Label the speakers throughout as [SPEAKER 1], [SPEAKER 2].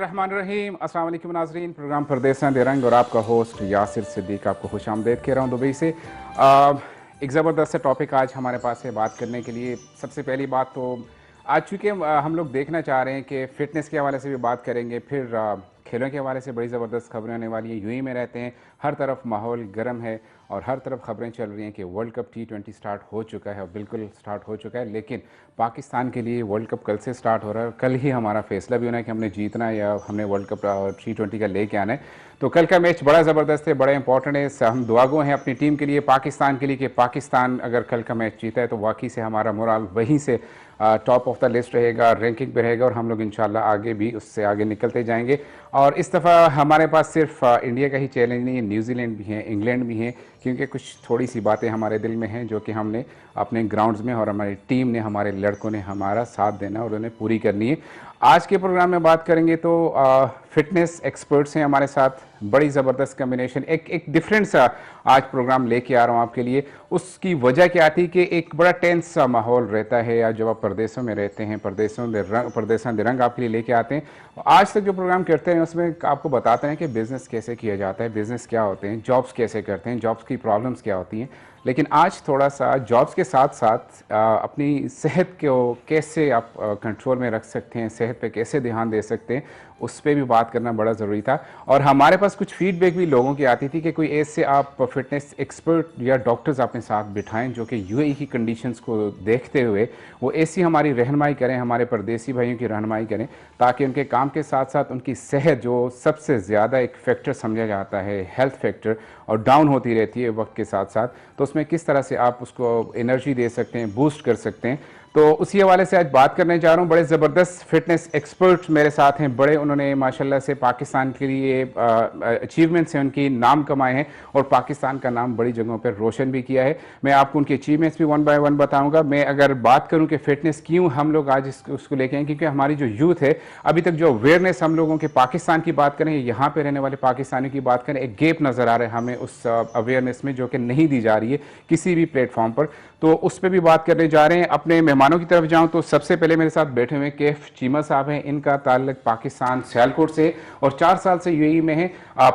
[SPEAKER 1] रहमान रहीम। अस्सलाम वालेकुम नाजरीन, प्रोग्राम परदेसां दे रंग और आपका होस्ट यासिर सिद्दीक आपको खुश आमदेद कह रहा हूँ दुबई से। एक ज़बरदस्त टॉपिक आज हमारे पास है बात करने के लिए। सबसे पहली बात तो आज चूँकि हम लोग देखना चाह रहे हैं कि फ़िटनेस के हवाले से भी बात करेंगे, फिर खेलों के हवाले से बड़ी ज़बरदस्त खबरें आने वाली हैं। यूएई में रहते हैं, हर तरफ माहौल गर्म है और हर तरफ खबरें चल रही हैं कि वर्ल्ड कप T20 स्टार्ट हो चुका है और बिल्कुल स्टार्ट हो चुका है। लेकिन पाकिस्तान के लिए वर्ल्ड कप कल से स्टार्ट हो रहा है। कल ही हमारा फैसला भी होना है कि हमने जीतना है या हमने वर्ल्ड कप T20 का लेके आना है। तो कल का मैच बड़ा ज़बरदस्त है, बड़ा इंपॉर्टेंट है। हम दुआगो हैं अपनी टीम के लिए, पाकिस्तान के लिए, कि पाकिस्तान अगर कल का मैच जीता है तो वाकई से हमारा मोराल वहीं से टॉप ऑफ द लिस्ट रहेगा, रैंकिंग पे रहेगा और हम लोग इंशाल्लाह आगे भी उससे आगे निकलते जाएंगे। और इस दफ़ा हमारे पास सिर्फ इंडिया का ही चैलेंज नहीं है, न्यूजीलैंड भी है, इंग्लैंड भी है, क्योंकि कुछ थोड़ी सी बातें हमारे दिल में हैं जो कि हमने अपने ग्राउंड्स में और हमारी टीम ने, हमारे लड़कों ने हमारा साथ देना और उन्हें पूरी करनी है। आज के प्रोग्राम में बात करेंगे तो फिटनेस एक्सपर्ट्स हैं हमारे साथ, बड़ी ज़बरदस्त कम्बिनेशन, एक डिफरेंट सा आज प्रोग्राम लेके आ रहा हूँ आपके लिए। उसकी वजह क्या थी कि एक बड़ा टेंस सा माहौल रहता है या जब आप परदेशों में रहते हैं, परदेसां दे रंग आपके लिए लेके आते हैं। आज तक जो प्रोग्राम करते हैं उसमें आपको बताते हैं कि बिज़नेस कैसे किया जाता है, बिज़नेस क्या होते हैं, जॉब्स कैसे करते हैं, जॉब्स की प्रॉब्लम्स क्या होती हैं। लेकिन आज थोड़ा सा जॉब्स के साथ साथ अपनी सेहत को कैसे आप कंट्रोल में रख सकते हैं, सेहत पे कैसे ध्यान दे सकते हैं, उस पर भी बात करना बड़ा ज़रूरी था। और हमारे पास कुछ फीडबैक भी लोगों की आती थी कि कोई ऐसे आप फिटनेस एक्सपर्ट या डॉक्टर्स अपने साथ बिठाएं जो कि यूएई की कंडीशंस को देखते हुए वो ऐसी हमारी रहनुमाई करें, हमारे परदेसी भाइयों की रहनुमाई करें, ताकि उनके काम के साथ साथ उनकी सेहत, जो सबसे ज़्यादा एक फैक्टर समझा जाता है, हेल्थ फैक्टर, और डाउन होती रहती है वक्त के साथ साथ, तो उसमें किस तरह से आप उसको एनर्जी दे सकते हैं, बूस्ट कर सकते हैं। तो उसी हवाले से आज बात करने जा रहा हूँ। बड़े ज़बरदस्त फिटनेस एक्सपर्ट मेरे साथ हैं, बड़े उन्होंने माशाल्लाह से पाकिस्तान के लिए अचीवमेंट्स हैं, उनकी नाम कमाए हैं और पाकिस्तान का नाम बड़ी जगहों पर रोशन भी किया है। मैं आपको उनके अचीवमेंट्स भी वन बाय वन बताऊंगा। मैं अगर बात करूं कि फ़िटनेस क्यों हम लोग आज उसको लेके आए, क्योंकि हमारी जो यूथ है अभी तक जो अवेयरनेस हम लोगों के पाकिस्तान की बात करें, यहाँ पर रहने वाले पाकिस्तानी की बात करें, एक गैप नज़र आ रहा है हमें उस अवेयरनेस में जो कि नहीं दी जा रही है किसी भी प्लेटफॉर्म पर। तो उस पर भी बात करने जा रहे हैं। अपने मेहमानों की तरफ जाऊं तो सबसे पहले मेरे साथ बैठे हुए कैफ चीमा साहब हैं। इनका ताल्लुक पाकिस्तान सियालकोट से और 4 साल से यूएई में है।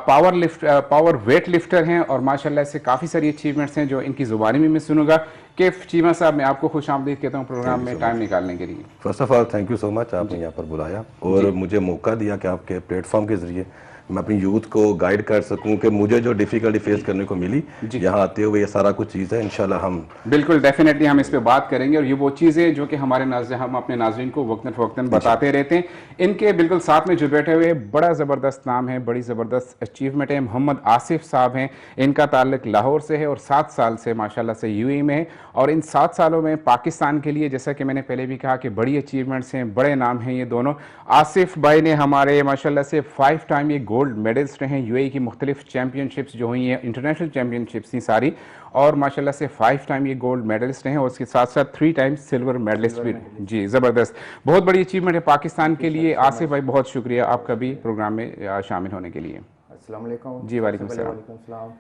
[SPEAKER 1] पावर वेट लिफ्टर हैं और माशाल्लाह से काफ़ी सारी अचीवमेंट्स हैं जो इनकी ज़ुबानी में मैं सुनूंगा। कैफ चीमा साहब, मैं आपको खुश आमदीद कहता हूँ प्रोग्राम में टाइम निकालने के लिए।
[SPEAKER 2] First of all thank you so much, आपने यहाँ पर बुलाया और मुझे मौका दिया कि आपके प्लेटफॉर्म के ज़रिए मैं अपनी यूथ को गाइड कर सकूं कि मुझे जो डिफ़िकल्टी फेस करने को मिली यहाँ आते हुए, ये सारा कुछ चीज़ है। इंशाल्लाह हम
[SPEAKER 1] बिल्कुल डेफिनेटली हम इस पे बात करेंगे और ये वो चीज़ें जो कि हमारे हम अपने नाज़रीन को वक्तन फ़वक्तन बताते रहते हैं। इनके बिल्कुल साथ में जो बैठे हुए बड़ा ज़बरदस्त नाम है, बड़ी ज़बरदस्त अचीवमेंट है, मोहम्मद आसिफ साहब हैं। इनका ताल्लुक लाहौर से है और 7 साल से माशाल्लाह से यूएई में है और इन 7 सालों में पाकिस्तान के लिए, जैसा कि मैंने पहले भी कहा, कि बड़ी अचीवमेंट्स हैं, बड़े नाम हैं ये दोनों। आसिफ भाई ने हमारे माशाल्लाह से 5 टाइम ये गोल्ड मेडलिस्ट रहे हैं यूएई की मुख्तलिफ चैम्पियनशिप्स जो हुई हैं, इंटरनेशनल चैम्पियनशिप्स थी सारी, और माशाल्लाह से 5 टाइम ये गोल्ड मेडलिस्ट हैं और उसके साथ साथ 3 टाइम सिल्वर मेडलिस्ट भी। जी ज़बरदस्त, बहुत बड़ी अचीवमेंट है पाकिस्तान के लिए। आसिफ भाई बहुत शुक्रिया आपका भी प्रोग्राम में शामिल होने के लिए।
[SPEAKER 3] अस्सलाम वालेकुम।
[SPEAKER 1] जी वालेकुम
[SPEAKER 3] सलाम।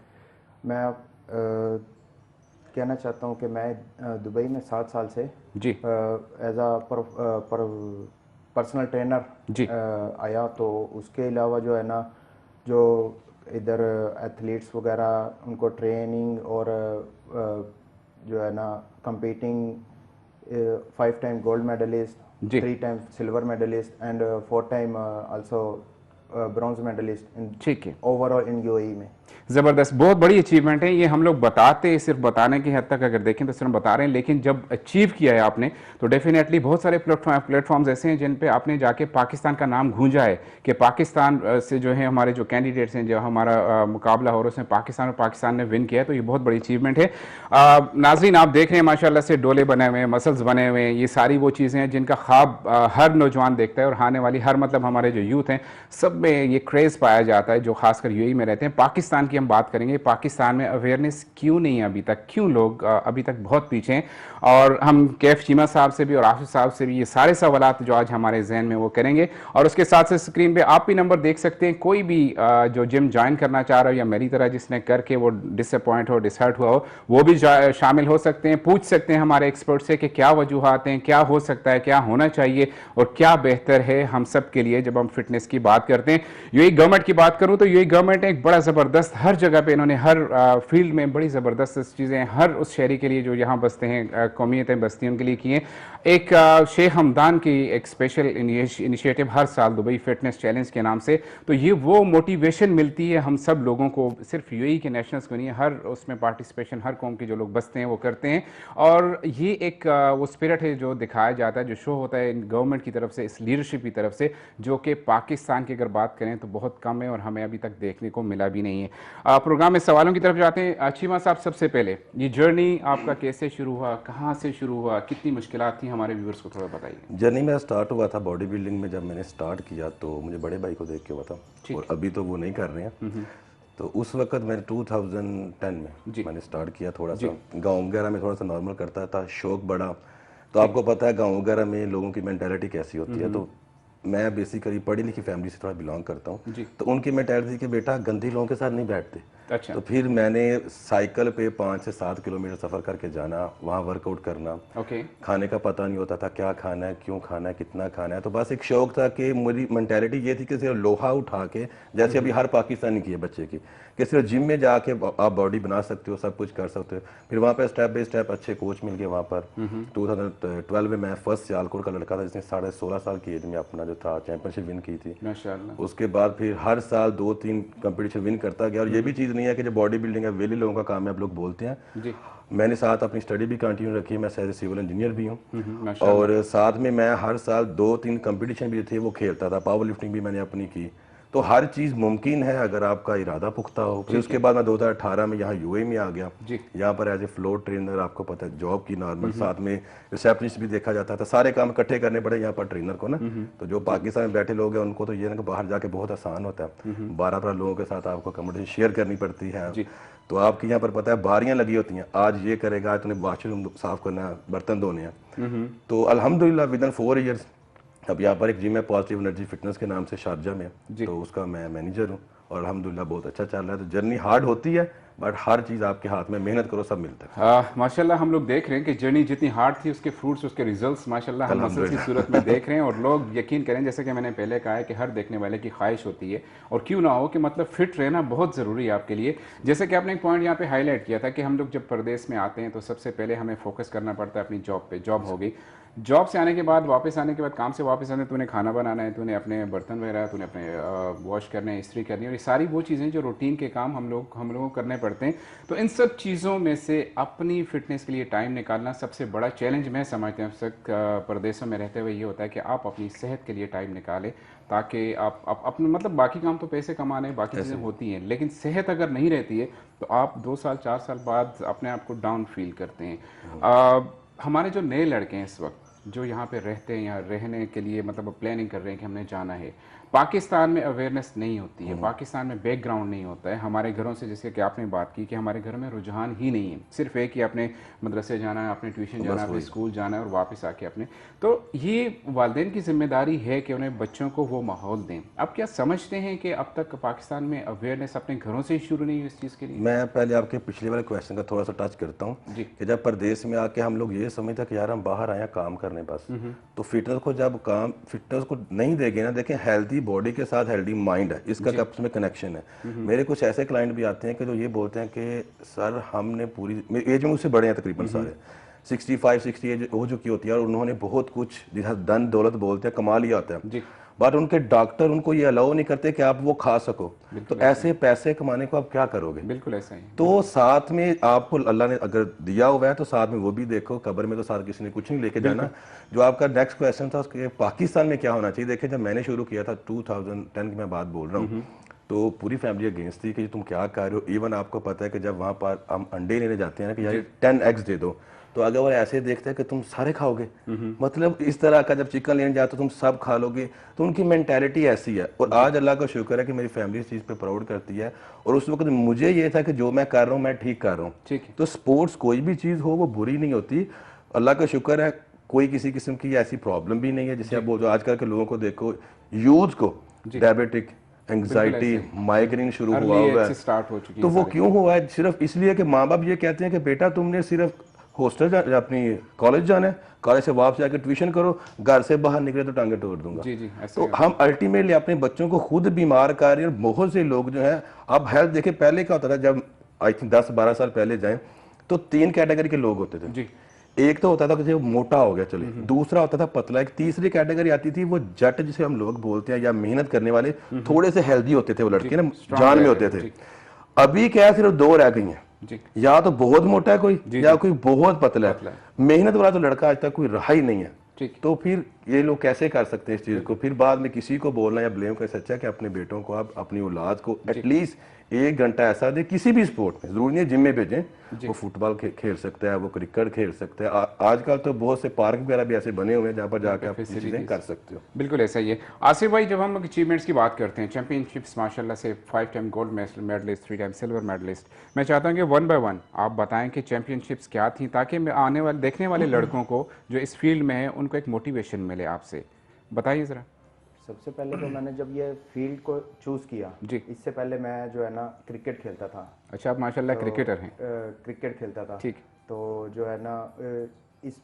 [SPEAKER 3] मैं कहना चाहता हूँ कि मैं दुबई में 7 साल से
[SPEAKER 1] जी
[SPEAKER 3] एज आ पर्सनल ट्रेनर
[SPEAKER 1] जी
[SPEAKER 3] आया। तो उसके अलावा जो है ना, जो इधर एथलीट्स वगैरह उनको ट्रेनिंग और जो है ना competing 5 time gold medallist, 3 time silver medallist and 4 time also bronze medallist in
[SPEAKER 1] ठीक है
[SPEAKER 3] ओवरऑल इन यूएई में।
[SPEAKER 1] ज़बरदस्त, बहुत बड़ी अचीवमेंट है ये। हम लोग बताते हैं, सिर्फ बताने की हद तक अगर देखें तो सिर्फ बता रहे हैं, लेकिन जब अचीव किया है आपने तो डेफिनेटली बहुत सारे प्लेटफॉर्म्स ऐसे हैं जिन पे आपने जाके पाकिस्तान का नाम गूंजा है कि पाकिस्तान से जो है हमारे जो कैंडिडेट्स हैं, जो हमारा मुकाबला हो रहा है उसमें पाकिस्तान ने विन किया है, तो ये बहुत बड़ी अचीवमेंट है। नाज़रीन आप देख रहे हैं माशाल्लाह से डोले बने हुए हैं, मसल्स बने हुए हैं, ये सारी वो चीज़ें हैं जिनका ख्वाब हर नौजवान देखता है और आने वाली हर, मतलब हमारे जो यूथ हैं सब में ये क्रेज़ पाया जाता है जो खासकर यूएई में रहते हैं। पाकिस्तान की हम बात करेंगे, पाकिस्तान में अवेयरनेस क्यों नहीं है अभी तक, क्यों लोग अभी तक बहुत पीछे हैं। और हम कैफ चीमा साहब से भी और आशिफ साहब से भी ये सारे सवालात जो आज हमारे जहन में वो करेंगे। और उसके साथ साथ स्क्रीन पे आप भी नंबर देख सकते हैं, कोई भी जो जिम ज्वाइन करना चाह रहा हो या मेरी तरह जिसने करके वो डिसअपॉइंट हो, डिसहर्ट हुआ हो, वो भी शामिल हो सकते हैं, पूछ सकते हैं हमारे एक्सपर्ट से कि क्या वजूहात हैं, क्या हो सकता है, क्या होना चाहिए और क्या बेहतर है हम सब के लिए जब हम फिटनेस की बात करते हैं। यूएई गवर्नमेंट की बात करूं तो यूएई गवर्नमेंट ने एक बड़ा ज़बरदस्त हर जगह पे इन्होंने हर फील्ड में बड़ी ज़बरदस्त चीज़ें हर उस शहरी के लिए जो यहाँ बसते हैं, कौमियतें बसती हैं उनके लिए की हैं। एक शेख हमदान की एक स्पेशल इनिशिएटिव हर साल दुबई फिटनेस चैलेंज के नाम से, तो ये वो मोटिवेशन मिलती है हम सब लोगों को, सिर्फ यूएई के नेशनल्स को नहीं, हर उसमें पार्टिसिपेशन हर कौम के जो लोग बसते हैं वो करते हैं। और ये एक वो स्पिरिट है जो दिखाया जाता है, जो शो होता है गवर्नमेंट की तरफ से, इस लीडरशिप की तरफ से, जो कि पाकिस्तान की अगर बात करें तो बहुत कम है और हमें अभी तक देखने को मिला भी नहीं है। प्रोग्राम में सवालों की तरफ जाते हैं। चीमा साहब, सबसे पहले ये जर्नी आपका कैसे शुरू हुआ, कहाँ से शुरू हुआ, कितनी मुश्किलात थी, हमारे व्यूअर्स को थोड़ा बताइए।
[SPEAKER 2] जर्नी मेरा स्टार्ट हुआ था बॉडी बिल्डिंग में। जब मैंने स्टार्ट किया तो मुझे बड़े भाई को देख के हुआ था, और अभी तो वो नहीं कर रहे हैं। तो उस वक्त मैंने 2010 में मैंने स्टार्ट किया। थोड़ा सा गाँव वगैरह में थोड़ा सा नॉर्मल करता था, शौक बड़ा। तो आपको पता है गाँव वगैरह में लोगों की मेंटालिटी कैसी होती है। तो मैं बेसिकली पढ़ी लिखी फैमिली से थोड़ा बिलोंग करता हूँ। तो उनकी मेंटालिटी थी कि बेटा गंदी लोगों के साथ नहीं बैठते।
[SPEAKER 1] अच्छा।
[SPEAKER 2] तो फिर मैंने साइकिल पे 5 से 7 किलोमीटर सफ़र करके जाना, वहाँ वर्कआउट करना।
[SPEAKER 1] ओके।
[SPEAKER 2] खाने का पता नहीं होता था, क्या खाना है, क्यों खाना है, कितना खाना है। तो बस एक शौक था कि मेरी मेंटालिटी ये थी कि सिर्फ लोहा उठा के, जैसे अभी हर पाकिस्तानी की है बच्चे की, कि सिर्फ जिम में जाके आप बॉडी बना सकते हो, सब कुछ कर सकते हो। फिर वहाँ पे स्टेप बाई स्टेप अच्छे कोच मिल गए वहाँ पर। 2012 में मैं फर्स्ट सियालकोट का लड़का था जिसने 16.5 साल की एज में अपना जो था चैंपियनशिप विन की थी।
[SPEAKER 1] माशाल्लाह।
[SPEAKER 2] उसके बाद फिर हर साल 2-3 कंपटीशन विन करता गया। और ये भी चीज़ नहीं है कि जो बॉडी बिल्डिंग है वेली लोगों का काम है, आप लोग बोलते हैं।
[SPEAKER 1] जी।
[SPEAKER 2] मैंने साथ अपनी स्टडी भी कंटिन्यू रखी है, मैं एज ए सिविल इंजीनियर भी हूँ। और साथ में मैं हर साल 2-3 कंपटीशन भी थे वो खेलता था। पावर लिफ्टिंग भी मैंने अपनी की। तो हर चीज़ मुमकिन है अगर आपका इरादा पुख्ता हो। फिर उसके बाद मैं 2018 में यहाँ यूएई में आ गया। यहाँ पर एज ए फ्लोर ट्रेनर, आपको पता है जॉब की नॉर्मल, साथ में रिसेप्शनिस्ट भी देखा जाता था। सारे काम इकट्ठे करने पड़े यहाँ पर ट्रेनर को ना। तो जो पाकिस्तान में बैठे लोग हैं उनको तो ये ना कि बाहर जाके बहुत आसान होता है। 12 लोगों के साथ आपको कम्युनिकेशन शेयर करनी पड़ती है। तो आपके यहाँ पर पता है बारियां लगी होती हैं, आज ये करेगा, आज तुम्हें वॉशरूम साफ करना है, बर्तन धोने हैं। तो अल्हम्दुलिल्लाह विद इन 4 ईयर्स अब यहाँ पर एक जिम है पॉजिटिव एनर्जी फिटनेस के नाम से शारजा में, तो उसका मैं मैनेजर हूँ। और अल्हम्दुलिल्लाह बहुत अच्छा चल रहा है। तो जर्नी हार्ड होती है बट हर चीज़ आपके हाथ में, मेहनत करो सब मिलता है।
[SPEAKER 1] माशाल्लाह हम लोग देख रहे हैं कि जर्नी जितनी हार्ड थी उसके फ्रूट्स, उसके रिजल्ट्स माशाल्लाह हम मसल की सूरत में देख रहे हैं। और लोग यकीन करें, जैसे कि मैंने पहले कहा है कि हर देखने वाले की ख्वाहिश होती है और क्यों ना हो कि मतलब फिट रहना बहुत ज़रूरी है आपके लिए। जैसे कि आपने एक पॉइंट यहाँ पे हाईलाइट किया था कि हम लोग जब परदेश में आते हैं तो सबसे पहले हमें फोकस करना पड़ता है अपनी जॉब पे। जॉब हो गई, जॉब से आने के बाद, वापस आने के बाद, काम से वापस आने, तूने खाना बनाना है, तूने अपने बर्तन वगैरह, तूने अपने वॉश करने हैं, इस्त्री करनी है, और ये सारी वो चीज़ें जो रूटीन के काम हम लोगों को करने पड़ते हैं। तो इन सब चीज़ों में से अपनी फिटनेस के लिए टाइम निकालना सबसे बड़ा चैलेंज मैं समझते हैं। सब प्रदेशों में रहते हुए ये होता है कि आप अपनी सेहत के लिए टाइम निकालें, ताकि आप अपने मतलब बाकी काम तो पैसे कमाने, बाकी चीज़ें होती हैं, लेकिन सेहत अगर नहीं रहती है तो आप 2 साल 4 साल बाद अपने आप को डाउन फील करते हैं। हमारे जो नए लड़के हैं इस वक्त जो यहाँ पे रहते हैं या रहने के लिए मतलब प्लानिंग कर रहे हैं कि हमने जाना है, पाकिस्तान में अवेयरनेस नहीं होती है, पाकिस्तान में बैकग्राउंड नहीं होता है। हमारे घरों से, जैसे कि आपने बात की कि हमारे घर में रुझान ही नहीं है, सिर्फ एक ही अपने मदरसे जाना है, अपने ट्यूशन जाना है, अपने स्कूल जाना है और वापस आके अपने। तो ये वालिदैन की जिम्मेदारी है कि उन्हें बच्चों को वो माहौल दें। आप क्या समझते हैं कि अब तक पाकिस्तान में अवेयरनेस अपने घरों से ही शुरू नहीं हुई इस चीज़ के लिए?
[SPEAKER 2] मैं पहले आपके पिछले वाले क्वेश्चन का थोड़ा सा टच करता हूँ कि जब परदेश में आके हम लोग ये समझते हैं कि यार हम बाहर आए काम करने बस, तो फिटनेस को जब काम फिटनेस को नहीं देंगे ना, देखें हेल्दी बॉडी के साथ हेल्दी माइंड है, इसका आपस में कनेक्शन है। मेरे कुछ ऐसे क्लाइंट भी आते हैं कि जो ये बोलते हैं कि सर हमने पूरी, मेरी एज में मुझसे बड़े हैं तकरीबन सारे, 65-60 एज हो चुकी होती है और उन्होंने बहुत कुछ धन दौलत बोलते हैं कमा लिया होता है, बट उनके डॉक्टर उनको ये अलाउ नहीं करते कि आप वो खा सको। तो ऐसे पैसे कमाने को आप क्या करोगे?
[SPEAKER 1] बिल्कुल ऐसा ही।
[SPEAKER 2] तो साथ में आपको अल्लाह ने अगर दिया हुआ है तो साथ में वो भी देखो। कब्र में तो साथ किसी ने कुछ नहीं लेके जाना। जो आपका नेक्स्ट क्वेश्चन था उसके पाकिस्तान में क्या होना चाहिए, देखिए जब मैंने शुरू किया था 2010 की मैं बात बोल रहा हूँ, तो पूरी फैमिली अगेंस्ट थी कि तुम क्या कर रहे हो। इवन आपको पता है कि जब वहाँ पर हम अंडे लेने जाते हैं ना कि यार 10 एग्स दे दो, तो अगर वो ऐसे देखते हैं कि तुम सारे खाओगे, मतलब इस तरह का जब चिकन लेने जाते हो तुम सब खा लोगे, तो उनकी मेंटालिटी ऐसी है। और आज अल्लाह का शुक्र है कि मेरी फैमिली इस चीज़ पे प्राउड करती है, और उस वक्त मुझे ये था कि जो मैं कर रहा हूँ मैं ठीक कर रहा हूँ।
[SPEAKER 1] ठीक है।
[SPEAKER 2] तो स्पोर्ट्स कोई भी चीज़ हो वो बुरी नहीं होती, अल्लाह का शुक्र है कोई किसी किस्म की ऐसी प्रॉब्लम भी नहीं है। जैसे आप बोल रहे हो आजकल के लोगों को देखो, यूथ को डायबिटिक, एंग्जाइटी, माइग्रेन शुरू हुआ
[SPEAKER 1] अर्ली
[SPEAKER 2] हुआ
[SPEAKER 1] एज से
[SPEAKER 2] है।
[SPEAKER 1] स्टार्ट हो चुकी
[SPEAKER 2] तो
[SPEAKER 1] है
[SPEAKER 2] वो
[SPEAKER 1] सारी
[SPEAKER 2] क्यों हुआ है? सिर्फ इसलिए कि माँ बाप ये कहते हैं कि बेटा तुमने सिर्फ हॉस्टल अपनी कॉलेज जाना है, कॉलेज से वापस जाकर ट्यूशन करो, घर से बाहर निकले तो टांगे तोड़ दूंगा।
[SPEAKER 1] जी जी ऐसे
[SPEAKER 2] तो हम अल्टीमेटली अपने बच्चों को खुद बीमार कर रहे हैं। और बहुत से लोग जो हैं, अब हेल्थ देखिए, पहले क्या होता था, जब आई थिंक 10-12 साल पहले जाएं तो 3 कैटेगरी के लोग होते थे।
[SPEAKER 1] जी
[SPEAKER 2] एक तो होता था कि वो मोटा हो गया चले, दूसरा होता था पतला, एक तीसरी कैटेगरी आती थी वो जट जिसे हम लोग बोलते हैं, या मेहनत करने वाले, थोड़े से हेल्दी होते थे वो लड़के ना, जान में होते थे।
[SPEAKER 1] जी
[SPEAKER 2] अभी क्या है, सिर्फ 2 रह गई हैं,
[SPEAKER 1] जी
[SPEAKER 2] या तो बहुत मोटा है कोई, या कोई बहुत पतला
[SPEAKER 1] पतला
[SPEAKER 2] है। मेहनत वाला तो लड़का आज तक कोई रहा ही नहीं है।
[SPEAKER 1] ठीक
[SPEAKER 2] तो फिर ये लोग कैसे कर सकते हैं इस चीज को? फिर बाद में किसी को बोलना या ब्लेम करना सच्चा कि अपने बेटों को, आप अपनी औलाद को एटलीस्ट 1 घंटा ऐसा दे, किसी भी स्पोर्ट में, जरूरी नहीं जिम में भेजें, वो फुटबॉल खेल सकता है, वो क्रिकेट खेल सकता है। आजकल तो बहुत से पार्क वगैरह भी ऐसे बने हुए हैं जहाँ पर जाकर आप ये चीजें कर सकते हो।
[SPEAKER 1] बिल्कुल ऐसा ही है। आसिफ भाई, जब हम लोग अचीवमेंट्स की बात करते हैं, चैंपियनशिप्स माशाल्लाह से 5 time gold medallist, 3 time silver medallist, मैं चाहता हूँ कि 1 बाय 1 आप बताएं कि चैंपियनशिप्स क्या थी, ताकि मैं आने वाले देखने वाले लड़कों को जो इस फील्ड में है उनको एक मोटिवेशन मिले। आपसे बताइए ज़रा।
[SPEAKER 3] सबसे पहले तो मैंने जब ये फील्ड को चूज़ किया,
[SPEAKER 1] जी।
[SPEAKER 3] इससे पहले मैं जो है ना क्रिकेट खेलता था।
[SPEAKER 1] अच्छा, आप माशाल्लाह क्रिकेटर हैं।
[SPEAKER 3] क्रिकेट खेलता था।
[SPEAKER 1] ठीक।
[SPEAKER 3] तो जो है ना इस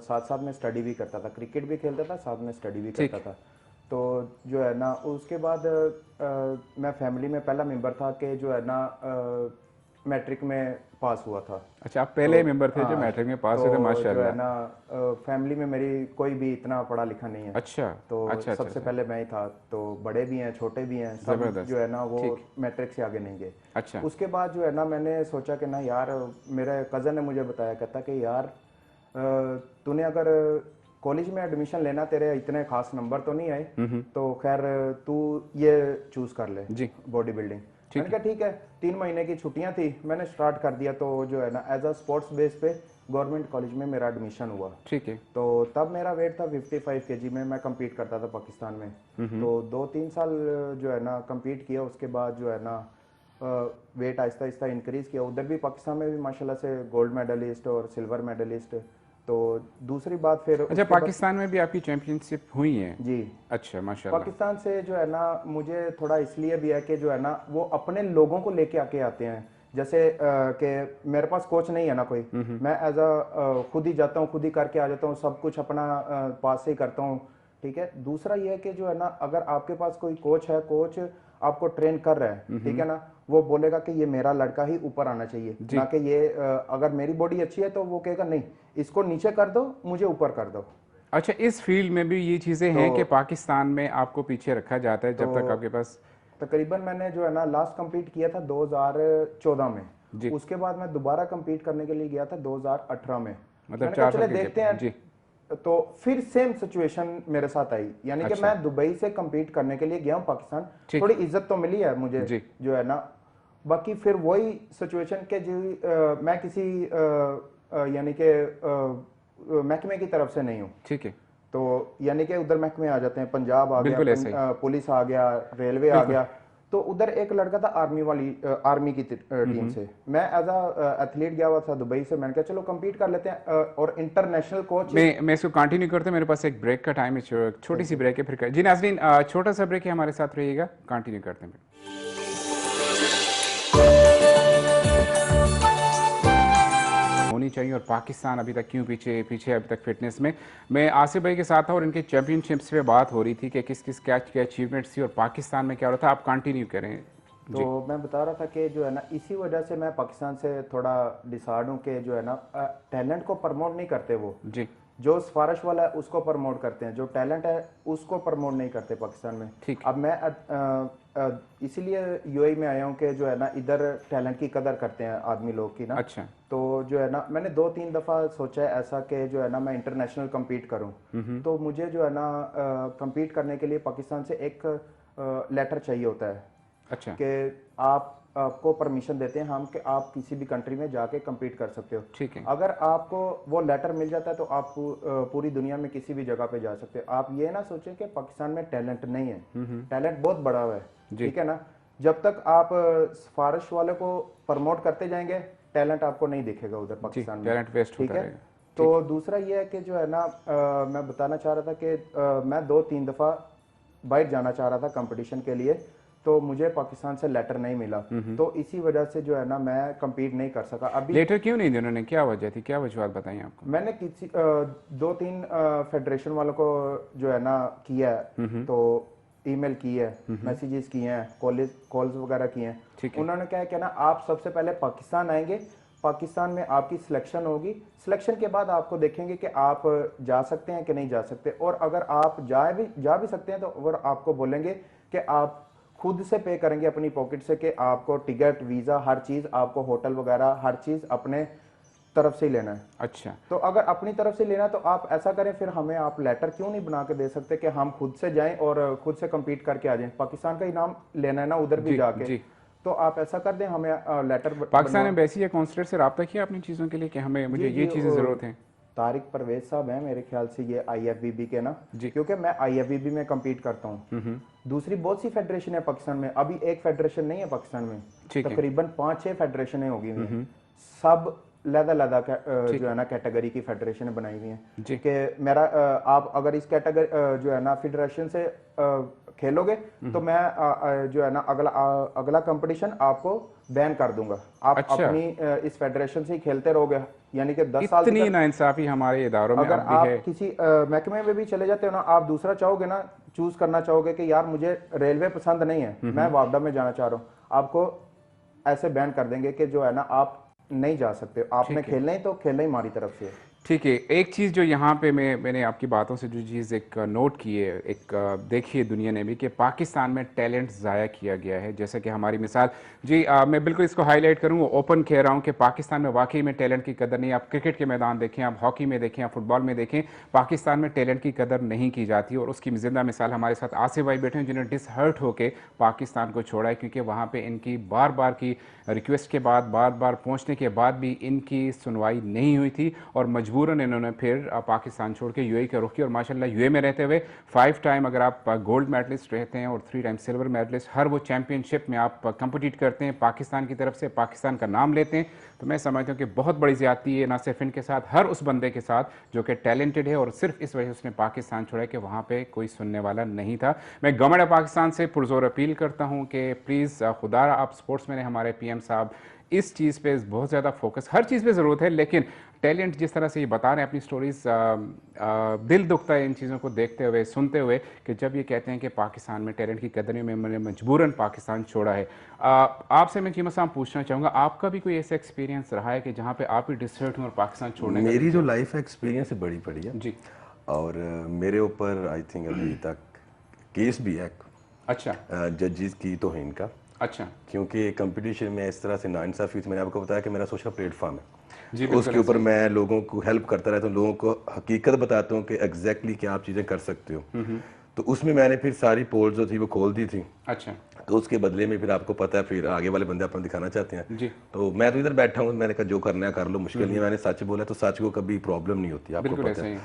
[SPEAKER 3] साथ साथ में स्टडी भी करता था, क्रिकेट भी खेलता था, साथ में स्टडी भी करता था। तो जो है ना उसके बाद मैं फैमिली में पहला मेंबर था कि जो है ना मैट्रिक में पास हुआ था।
[SPEAKER 1] अच्छा, आप पहले मेंबर थे जो
[SPEAKER 3] हाँ,
[SPEAKER 1] मैट्रिक में पास
[SPEAKER 3] तो
[SPEAKER 1] हुए थे,
[SPEAKER 3] जो है
[SPEAKER 1] माशाल्लाह।
[SPEAKER 3] ना फैमिली में मेरी कोई भी इतना पढ़ा लिखा नहीं है।
[SPEAKER 1] अच्छा
[SPEAKER 3] तो
[SPEAKER 1] अच्छा
[SPEAKER 3] सबसे पहले मैं ही था। तो बड़े भी हैं, छोटे भी हैं, सब
[SPEAKER 1] ज़बरदस्त।
[SPEAKER 3] जो है ना वो मैट्रिक से आगे नहीं गए।
[SPEAKER 1] अच्छा
[SPEAKER 3] उसके बाद जो है ना मैंने सोचा कि ना यार, मेरे कज़न ने मुझे बताया, कहता कि यार तूने अगर कॉलेज में एडमिशन लेना, तेरे इतने खास नंबर तो नहीं आए, तो खैर तू ये चूज़ कर ले,
[SPEAKER 1] जी।
[SPEAKER 3] Body building. मैंने कहा ठीक है। 3 महीने की छुट्टियां थी, मैंने स्टार्ट कर दिया। तो जो है ना एज अ स्पोर्ट्स बेस पे गवर्नमेंट कॉलेज में मेरा एडमिशन हुआ।
[SPEAKER 1] ठीक है।
[SPEAKER 3] तो तब मेरा वेट था 55 केजी में, मैं compete करता था पाकिस्तान में। तो 2-3 साल जो है ना compete किया। उसके बाद जो है ना वेट आहिस्ता आहिस्ता इंक्रीज किया। उधर भी पाकिस्तान में भी माशाल्लाह से गोल्ड मेडलिस्ट और सिल्वर मेडलिस्ट। तो दूसरी बात फिर
[SPEAKER 1] अच्छा, पाकिस्तान में भी आपकी चैंपियनशिप हुई है?
[SPEAKER 3] जी।
[SPEAKER 1] अच्छा माशाल्लाह।
[SPEAKER 3] पाकिस्तान से जो है ना मुझे थोड़ा इसलिए भी है कि जो है ना वो अपने लोगों को लेके आके आते हैं। जैसे कि मेरे पास कोच नहीं है ना कोई, मैं एज अ खुद ही जाता हूँ, खुद ही करके आ जाता हूँ, सब कुछ अपना पास से ही करता हूँ। ठीक है। दूसरा ये है कि जो है ना अगर आपके पास कोई कोच है, कोच आपको ट्रेन कर रहा है, ठीक है ना, वो बोलेगा कि ये मेरा लड़का ही ऊपर आना चाहिए, ना कि ये अगर मेरी बॉडी अच्छी है तो वो कहेगा नहीं, इसको नीचे कर दो, मुझे ऊपर कर दो।
[SPEAKER 1] अच्छा, इस फील्ड में भी ये चीज़ें हैं कि पाकिस्तान में आपको पीछे रखा जाता है जब तक आपके पास?
[SPEAKER 3] तकरीबन मैंने जो है ना लास्ट कंपीट किया था 2014 में।
[SPEAKER 1] जी।
[SPEAKER 3] उसके बाद मैं दोबारा कंपीट करने के लिए गया था 2018 में।
[SPEAKER 1] मतलब
[SPEAKER 3] मैंने कहा
[SPEAKER 1] 4 साल
[SPEAKER 3] चले
[SPEAKER 1] के
[SPEAKER 3] देखते
[SPEAKER 1] gap।
[SPEAKER 3] हैं।
[SPEAKER 1] जी।
[SPEAKER 3] तो फिर सेम सिचुएशन मेरे साथ आई, यानी कि मैं दुबई से कंपीट करने के लिए गया हूँ पाकिस्तान। थोड़ी इज्जत तो मिली है मुझे
[SPEAKER 1] जी।
[SPEAKER 3] जो है ना, बाकी फिर वही सिचुएशन के जो मैं किसी यानी कि महकमे की तरफ से नहीं हूँ।
[SPEAKER 1] ठीक है।
[SPEAKER 3] तो यानी कि उधर महकमे आ जाते हैं, पंजाब आ
[SPEAKER 1] बिल्कुल
[SPEAKER 3] गया,
[SPEAKER 1] ऐसा ही।
[SPEAKER 3] पुलिस आ गया, रेलवे आ गया। तो उधर एक लड़का था आर्मी की टीम से, मैं एज अ एथलीट गया हुआ था दुबई से। मैंने कहा चलो compete कर लेते हैं। और इंटरनेशनल कोच।
[SPEAKER 1] मैं इसको कंटिन्यू करते हैं, मेरे पास एक ब्रेक का टाइम है, छोटी सी ब्रेक है फिर जी नाज़रीन, छोटा सा ब्रेक है, हमारे साथ रहिएगा, कंटिन्यू करते हैं। होनी चाहिए और पाकिस्तान अभी तक क्यों पीछे पीछे अभी तक फिटनेस में। मैं आसिफ भाई के साथ था और इनके चैंपियनशिप्स पे बात हो रही थी कि किस किस क्या क्या अचीवमेंट्स थी और पाकिस्तान में क्या हो रहा था। आप कंटिन्यू करें।
[SPEAKER 3] तो मैं बता रहा था कि जो है ना इसी वजह से मैं पाकिस्तान से थोड़ा डिसार्ड हूँ कि जो है ना टैलेंट को प्रमोट नहीं करते वो।
[SPEAKER 1] जी।
[SPEAKER 3] जो सिफारिश वाला है उसको प्रमोट करते हैं, जो टैलेंट है उसको प्रमोट नहीं करते पाकिस्तान में।
[SPEAKER 1] ठीक।
[SPEAKER 3] अब मैं इसीलिए यूएई में आया हूँ कि जो है ना इधर टैलेंट की कदर करते हैं आदमी लोग की ना।
[SPEAKER 1] अच्छा।
[SPEAKER 3] तो जो है ना मैंने 2-3 दफ़ा सोचा है ऐसा कि जो है ना मैं इंटरनेशनल compete करूँ। तो मुझे जो है ना compete करने के लिए पाकिस्तान से एक लेटर चाहिए होता है
[SPEAKER 1] अच्छा।
[SPEAKER 3] कि आप आपको परमिशन देते हैं हम कि आप किसी भी कंट्री में जाके compete कर सकते हो।
[SPEAKER 1] ठीक है।
[SPEAKER 3] अगर आपको वो लेटर मिल जाता है तो आप पूरी दुनिया में किसी भी जगह पे जा सकते हो। आप ये ना सोचें कि पाकिस्तान में टैलेंट नहीं है, टैलेंट बहुत बड़ा हुआ है, ठीक है ना। जब तक आप सिफारिश वाले को प्रमोट करते जाएंगे, टैलेंट आपको नहीं दिखेगा उधर पाकिस्तान में,
[SPEAKER 1] टैलेंट वेस्ट
[SPEAKER 3] ठीक
[SPEAKER 1] होता
[SPEAKER 3] है।
[SPEAKER 1] रहेगा।
[SPEAKER 3] तो दूसरा ये है कि जो है ना, मैं बताना चाह रहा था कि मैं 2-3 दफ़ा बाहर जाना चाह रहा था कंपटीशन के लिए, तो मुझे पाकिस्तान से लेटर नहीं मिला, तो इसी वजह से जो है ना मैं compete नहीं कर सका। अभी
[SPEAKER 1] लेटर क्यों नहीं दिया उन्होंने, क्या वजह थी, क्या वजूहत बताई आपको?
[SPEAKER 3] मैंने किसी 2-3 फेडरेशन वालों को जो है ना किया है, तो ईमेल की है, मैसेजेस किए हैं, कॉल्स वगैरह किए हैं।
[SPEAKER 1] ठीक है।
[SPEAKER 3] उन्होंने क्या है कि ना आप सबसे पहले पाकिस्तान आएंगे, पाकिस्तान में आपकी सिलेक्शन होगी, सिलेक्शन के बाद आपको देखेंगे कि आप जा सकते हैं कि नहीं जा सकते, और अगर आप जा भी सकते हैं तो और आपको बोलेंगे कि आप खुद से पे करेंगे अपनी पॉकेट से, कि आपको टिकट, वीज़ा, हर चीज़, आपको होटल वगैरह हर चीज़ अपने तरफ से ही लेना है।
[SPEAKER 1] अच्छा,
[SPEAKER 3] तो अगर अपनी तरफ से लेना तो आप ऐसा करें, फिर हमें आप लेटर क्यों नहीं बना के दे सकते कि हम खुद से जाएं और खुद से compete करके आ जाएं। पाकिस्तान का इनाम लेना है ना उधर भी
[SPEAKER 1] जी,
[SPEAKER 3] जाके,
[SPEAKER 1] जी।
[SPEAKER 3] तो आप ऐसा कर दें, हमें लेटर
[SPEAKER 1] पाकिस्तान एम्बेसी या कॉन्सुलेट से रब्ता किया अपनी चीज़ों के लिए कि हमें मुझे ये चीज़ें ज़रूरत है?
[SPEAKER 3] तारिक परवेज साहब हैं मेरे ख्याल से, ये IFBB के ना,
[SPEAKER 1] जी।
[SPEAKER 3] क्योंकि मैं IFBB में compete करता हूँ। दूसरी बहुत सी फेडरेशन है पाकिस्तान में, अभी एक फेडरेशन नहीं है पाकिस्तान में,
[SPEAKER 1] ठीक है।
[SPEAKER 3] तकरीबन 5-6 फेडरेशनें होगी हुई हैं। सब लदा जो है ना कैटेगरी की फेडरेशन बनाई हुई हैं
[SPEAKER 1] जी।
[SPEAKER 3] कि मेरा आप अगर इस कैटेगरी जो है ना फेडरेशन से खेलोगे तो मैं जो है ना अगला कंपटीशन आपको बैन कर दूंगा, आप
[SPEAKER 1] अच्छा।
[SPEAKER 3] अपनी इस फेडरेशन से ही खेलते रहोगे, यानी कि 10 साल
[SPEAKER 1] इतनी नाइंसाफी हमारे इदारों में
[SPEAKER 3] अगर
[SPEAKER 1] अब भी
[SPEAKER 3] आप
[SPEAKER 1] है।
[SPEAKER 3] किसी महकमे में भी चले जाते हो ना, आप दूसरा चाहोगे ना, चूज करना चाहोगे कि यार मुझे रेलवे पसंद नहीं है, मैं वापडा में जाना चाह रहा हूँ, आपको ऐसे बैन कर देंगे कि जो है ना आप नहीं जा सकते, आपने खेलना ही तो खेलना ही हमारी तरफ से है।
[SPEAKER 1] ठीक है। एक चीज़ जो यहाँ पे मैंने आपकी बातों से जो चीज़ एक नोट की है, एक देखी है दुनिया ने भी, कि पाकिस्तान में टैलेंट ज़ाया किया गया है। जैसे कि हमारी मिसाल जी, मैं बिल्कुल इसको हाईलाइट करूँगा, ओपन कह रहा हूँ कि पाकिस्तान में वाकई में टैलेंट की कदर नहीं। आप क्रिकेट के मैदान देखें, आप हॉकी में देखें, आप फुटबॉल में देखें, पाकिस्तान में टैलेंट की कदर नहीं की जाती। और उसकी ज़िंदा मिसाल हमारे साथ आसिफ भाई बैठे हैं, जिन्होंने डिसहर्ट होकर पाकिस्तान को छोड़ा है, क्योंकि वहाँ पर इनकी बार बार की रिक्वेस्ट के बाद, बार बार पहुँचने के बाद भी इनकी सुनवाई नहीं हुई थी, और मजबूरन इन्होंने फिर पाकिस्तान छोड़ के यूएई का रुख किया। और माशाल्लाह यूएई में रहते हुए 5 टाइम अगर आप गोल्ड मेडलिस्ट रहते हैं और 3 टाइम सिल्वर मेडलिस्ट, हर वो चैंपियनशिप में आप कम्पीट करते हैं पाकिस्तान की तरफ से, पाकिस्तान का नाम लेते हैं, तो मैं समझता हूँ कि बहुत बड़ी ज़्यादती है, ना सिर्फ इनके साथ, हर उस बंदे के साथ जो कि टैलेंटेड है, और सिर्फ इस वजह से उसने पाकिस्तान छोड़ा कि वहाँ पर कोई सुनने वाला नहीं था। मैं गवर्नमेंट ऑफ पाकिस्तान से पुरजोर अपील करता हूँ कि प्लीज़ खुदा आप स्पोर्ट्स मैन हमारे PM साहब, इस चीज़ पे बहुत ज़्यादा फोकस, हर चीज़ पे ज़रूरत है, लेकिन टैलेंट जिस तरह से ये बता रहे हैं अपनी स्टोरीज़, दिल दुखता है इन चीज़ों को देखते हुए, सुनते हुए, कि जब ये कहते हैं कि पाकिस्तान में टैलेंट की कदर में मैंने मजबूरन पाकिस्तान छोड़ा है। आपसे मैं चीमा साहब पूछना चाहूँगा, आपका भी कोई ऐसा एक्सपीरियंस रहा है कि जहाँ पे आप भी डिसहर्ट हुए और पाकिस्तान छोड़ने का?
[SPEAKER 2] मेरी जो लाइफ एक्सपीरियंस है बड़ी बड़ी है
[SPEAKER 1] जी।
[SPEAKER 2] और मेरे ऊपर आई थिंक अभी तक केस भी है,
[SPEAKER 1] अच्छा।
[SPEAKER 2] जजेस की तौहीन का।
[SPEAKER 1] अच्छा।
[SPEAKER 2] क्योंकि कंपटीशन में इस तरह से नाइंसाफ़ी, मैंने आपको बताया कि मेरा सोशल प्लेटफॉर्म है
[SPEAKER 1] जी,
[SPEAKER 2] उसके ऊपर मैं लोगों को हेल्प करता रहता हूँ, लोगों को हकीकत बताता हूँ कि एग्जैक्टली क्या आप चीज़ें कर सकते हो। तो उसमें मैंने फिर सारी पोल्स जो थी वो खोल दी थी।
[SPEAKER 1] अच्छा।
[SPEAKER 2] तो उसके बदले में फिर आपको पता है, फिर आगे वाले बंदे अपना दिखाना चाहते हैं।
[SPEAKER 1] जी।
[SPEAKER 2] तो मैं तो इधर बैठा हूँ, मैंने कहा जो करना है कर लो, मुश्किल नहीं है। मैंने सच बोला तो सच को कभी प्रॉब्लम नहीं होती, आपको पता है।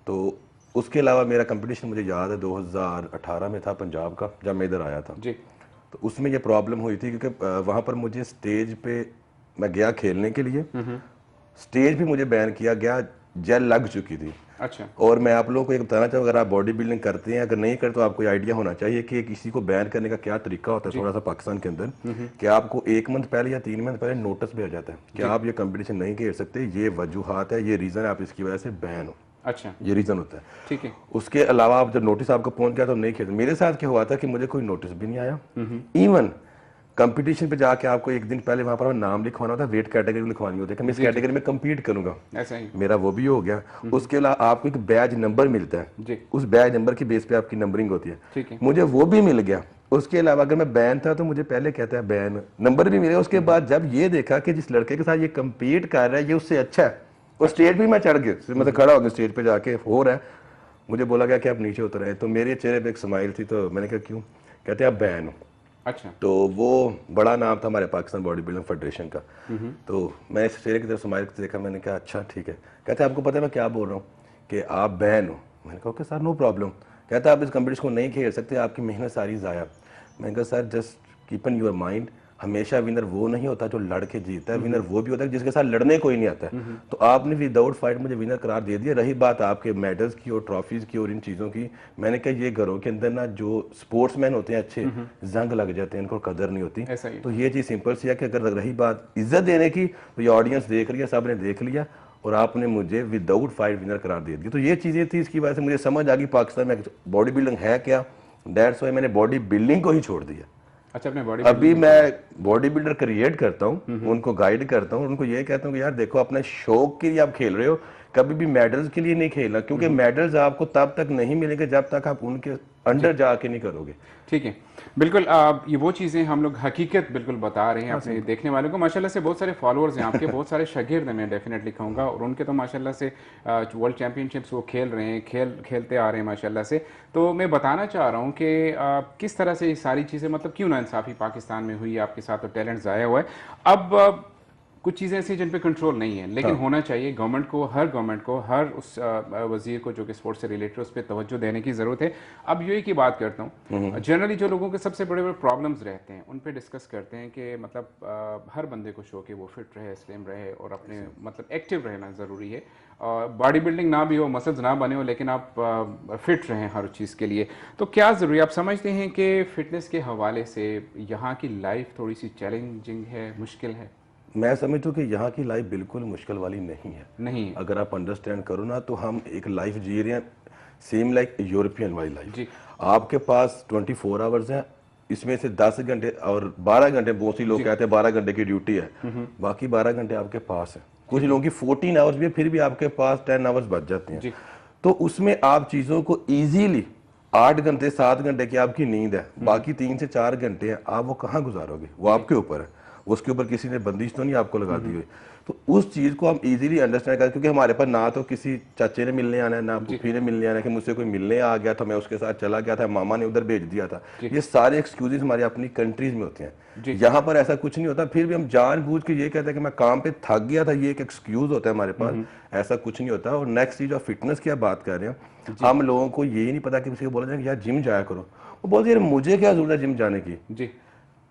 [SPEAKER 2] तो उसके अलावा मेरा कंपटीशन मुझे याद है 2018 में था पंजाब का, जब मैं इधर आया था।
[SPEAKER 1] जी।
[SPEAKER 2] तो उसमें ये प्रॉब्लम हुई थी क्योंकि वहाँ पर मुझे स्टेज पे मैं गया खेलने के लिए, स्टेज पे मुझे बैन किया गया, जेल लग चुकी थी।
[SPEAKER 1] अच्छा।
[SPEAKER 2] और मैं आप लोगों को एक बताना चाहूँ, अगर आप बॉडी बिल्डिंग करते हैं, अगर नहीं करते तो आपको आइडिया होना चाहिए कि किसी को बैन करने का क्या तरीका होता है थोड़ा सा पाकिस्तान के अंदर, कि आपको 1 मंथ पहले या 3 मंथ पहले नोटिस भेजा जाता है कि आप ये कंपटीशन नहीं खेल सकते, ये वजूहात है, ये रीज़न है, आप इसकी वजह से बैन हो।
[SPEAKER 1] अच्छा।
[SPEAKER 2] ये रीज़न होता है।
[SPEAKER 1] ठीक है।
[SPEAKER 2] उसके अलावा आप जब नोटिस आपको पहुंच गया तो नहीं खेलते। मेरे साथ क्या हुआ था कि मुझे कोई नोटिस भी नहीं आया, इवन कंपटीशन पे जाके आपको एक दिन पहले वहां पर नाम लिखवाना होता है, वेट कैटेगरी लिखवानी होती है कि मैं इस कैटेगरी में compete करूंगा,
[SPEAKER 1] ऐसा ही
[SPEAKER 2] मेरा वो भी हो गया। उसके अलावा आपको एक बैज नंबर मिलता है
[SPEAKER 1] जी।
[SPEAKER 2] उस बैज नंबर की बेस पे आपकी नंबरिंग होती है,
[SPEAKER 1] ठीक है।
[SPEAKER 2] मुझे वो भी मिल गया। उसके अलावा अगर मैं बैन था तो मुझे पहले कहता है बैन नंबर भी मिलेगा। उसके बाद जब ये देखा कि जिस लड़के के साथ ये compete कर रहा है ये उससे अच्छा है, और स्टेज पे मैं चढ़ गया, मतलब खड़ा हो गया स्टेज पे जाके हो रहा है, मुझे बोला गया कि आप नीचे उतर आए। तो मेरे चेहरे पे एक स्माइल थी, तो मैंने कहा क्यों? कहते आप बैन हो।
[SPEAKER 1] अच्छा।
[SPEAKER 2] तो वो बड़ा नाम था हमारे पाकिस्तान बॉडी बिल्डिंग फेडरेशन का। तो मैंने इस चेहरे की तरफ स्माइल करके देखा, मैंने कहा अच्छा ठीक है। कहते आपको पता है मैं क्या बोल रहा हूँ कि आप बैन हो। मैंने कहा ओके सर नो प्रॉब्लम। कहता आप इस कंपटीशन को नहीं खेल सकते, आपकी मेहनत सारी ज़ाया। मैंने कहा sir just keep in your mind, हमेशा विनर वो नहीं होता जो लड़ के जीतता है, विनर वो भी होता है जिसके साथ लड़ने कोई नहीं आता है। तो आपने विदाउट फाइट मुझे विनर करार दे दिया। रही बात आपके मेडल्स की और ट्रॉफीज की और इन चीज़ों की, मैंने कहा ये घरों के अंदर ना जो स्पोर्ट्समैन होते हैं अच्छे, जंग लग जाते हैं, इनको कदर नहीं होती।
[SPEAKER 1] ऐसा ही।
[SPEAKER 2] तो ये चीज़ सिंपल सी है कि अगर रही बात इज्जत देने की, तो ये ऑडियंस देख रही है, सब ने देख लिया और आपने मुझे विदाउट फाइट विनर करार दे दिया। तो ये चीज़ें थी, इसकी वजह से मुझे समझ आ गई पाकिस्तान में बॉडी बिल्डिंग है क्या। दैट्स वाई मैंने बॉडी बिल्डिंग को ही छोड़ दिया।
[SPEAKER 1] अच्छा, अपने बॉडी
[SPEAKER 2] अभी मैं बॉडी बिल्डर क्रिएट करता हूँ, उनको गाइड करता हूँ, उनको ये कहता हूँ कि यार देखो अपने शौक के लिए आप खेल रहे हो, कभी भी मेडल्स के लिए नहीं खेलना, क्योंकि मेडल्स आपको तब तक नहीं मिलेंगे जब तक आप उनके अंडर जाके नहीं करोगे।
[SPEAKER 1] ठीक है। बिल्कुल, ये वो चीज़ें हम लोग हकीकत बिल्कुल बता रहे हैं अपने देखने वालों को। माशाल्लाह से बहुत सारे फॉलोअर्स हैं आपके, बहुत सारे शागिर्द हैं, मैं डेफिनेटली कहूँगा, और उनके तो माशाल्लाह से वर्ल्ड चैम्पियनशिप्स वो खेल रहे हैं, खेलते आ रहे हैं माशाल्लाह से। तो मैं बताना चाह रहा हूँ कि किस तरह से ये सारी चीज़ें, मतलब क्यों नाइंसाफ़ी पाकिस्तान में हुई, आपके साथ तो टैलेंट ज़ाया हुआ है। अब कुछ चीज़ें ऐसी जिन पे कंट्रोल नहीं है, लेकिन होना चाहिए। गवर्नमेंट को, हर उस वजीर को जो कि स्पोर्ट्स से रिलेटेड, उस पर तवज्जो देने की ज़रूरत है। अब यूएई की बात करता हूँ, जनरली जो लोगों के सबसे बड़े बड़े प्रॉब्लम्स रहते हैं उन पे डिस्कस करते हैं कि मतलब हर बंदे को शौक है वो फिट रहे, स्लिम रहे और अपने मतलब एक्टिव रहना ज़रूरी है। बॉडी बिल्डिंग ना भी हो, मसल्स ना बने हो, लेकिन आप फिट रहें हर चीज़ के लिए। तो क्या ज़रूरी, आप समझते हैं कि फ़िटनेस के हवाले से यहाँ की लाइफ थोड़ी सी चैलेंजिंग है, मुश्किल है?
[SPEAKER 2] मैं समझता हूँ कि यहाँ की लाइफ बिल्कुल मुश्किल वाली नहीं है।
[SPEAKER 1] नहीं है।
[SPEAKER 2] अगर आप अंडरस्टैंड करो ना, तो हम एक लाइफ जी रहे हैं सेम लाइक यूरोपियन वाली लाइफ।
[SPEAKER 1] जी।
[SPEAKER 2] आपके पास 24 आवर्स हैं, इसमें से 10 घंटे और 12 घंटे, बहुत सी लोग कहते हैं 12 घंटे की ड्यूटी है, बाकी 12 घंटे आपके पास है। कुछ लोगों की 14 आवर्स भी है, फिर भी आपके पास 10 आवर्स बच जाते हैं। तो उसमें आप चीज़ों को ईजीली 8 घंटे 7 घंटे की आपकी नींद है, बाकी 3 से 4 घंटे हैं, आप वो कहाँ गुजारोगे, वो आपके ऊपर है। उसके ऊपर किसी ने बंदिश तो नहीं आपको लगा दी हुई। तो उस चीज़ को हम इजीली अंडरस्टैंड करें, क्योंकि हमारे पास ना तो किसी चाचे ने मिलने आना है, ना फूफी ने मिलने आना है कि मुझसे कोई मिलने आ गया था, मैं उसके साथ चला गया था, मामा ने उधर भेज दिया था। ये सारे एक्सक्यूजेस हमारी अपनी कंट्रीज में होते हैं। यहाँ पर ऐसा कुछ नहीं होता, फिर भी हम जानबूझ के ये कहते हैं कि मैं काम पे थक गया था, ये एक एक्सक्यूज होता है हमारे पास। ऐसा कुछ नहीं होता। और नेक्स्ट चीज, फिटनेस की आप बात कर रहे हैं, हम लोगों को ये नहीं पता कि किसी को बोला जाए कि यार जिम जाया करो, वो बोलते यार मुझे क्या जरूरत है जिम जाने की।
[SPEAKER 1] जी।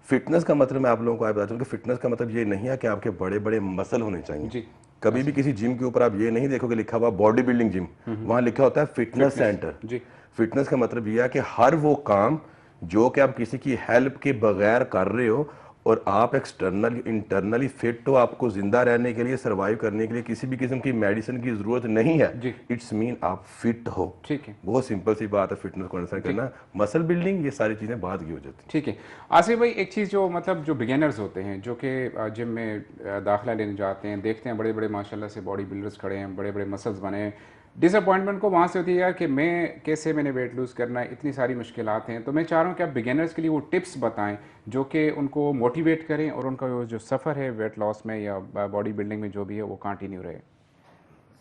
[SPEAKER 2] फिटनेस का मतलब मैं आप लोगों को आज बताता हूँ कि फिटनेस का मतलब ये नहीं है कि आपके बड़े बड़े मसल होने चाहिए।
[SPEAKER 1] जी।
[SPEAKER 2] कभी भी किसी जिम के ऊपर आप ये नहीं देखोगे लिखा हुआ बॉडी बिल्डिंग जिम, वहां लिखा होता है फिटनेस सेंटर।
[SPEAKER 1] जी।
[SPEAKER 2] फिटनेस का मतलब यह है कि हर वो काम जो कि आप किसी की हेल्प के बगैर कर रहे हो और आप एक्सटर्नली इंटरनली फिट हो, आपको जिंदा रहने के लिए, सर्वाइव करने के लिए किसी भी किस्म की मेडिसिन की जरूरत नहीं है।
[SPEAKER 1] जी।
[SPEAKER 2] इट्स मीन आप फिट हो।
[SPEAKER 1] ठीक है।
[SPEAKER 2] बहुत सिंपल सी बात है फिटनेस को अंडरस्टैंड करना। मसल बिल्डिंग ये सारी चीजें बाद की हो जाती हैं।
[SPEAKER 1] ठीक है। आसिफ भाई, एक चीज़ जो मतलब जो बिगिनर्स होते हैं, जो कि जिम में दाखिला लेने जाते हैं, देखते हैं बड़े बड़े माशाल्लाह से बॉडी बिल्डर्स खड़े हैं, बड़े बड़े मसल्स बने हैं, डिसअपॉइंटमेंट को वहाँ से होती है यार कि मैंने वेट लूज़ करना है, इतनी सारी मुश्किलात हैं। तो मैं चाह रहा हूँ कि आप बिगिनर्स के लिए वो टिप्स बताएं जो कि उनको मोटिवेट करें और उनका वो जो सफ़र है वेट लॉस में या बॉडी बिल्डिंग में जो भी है वो कंटिन्यू रहे।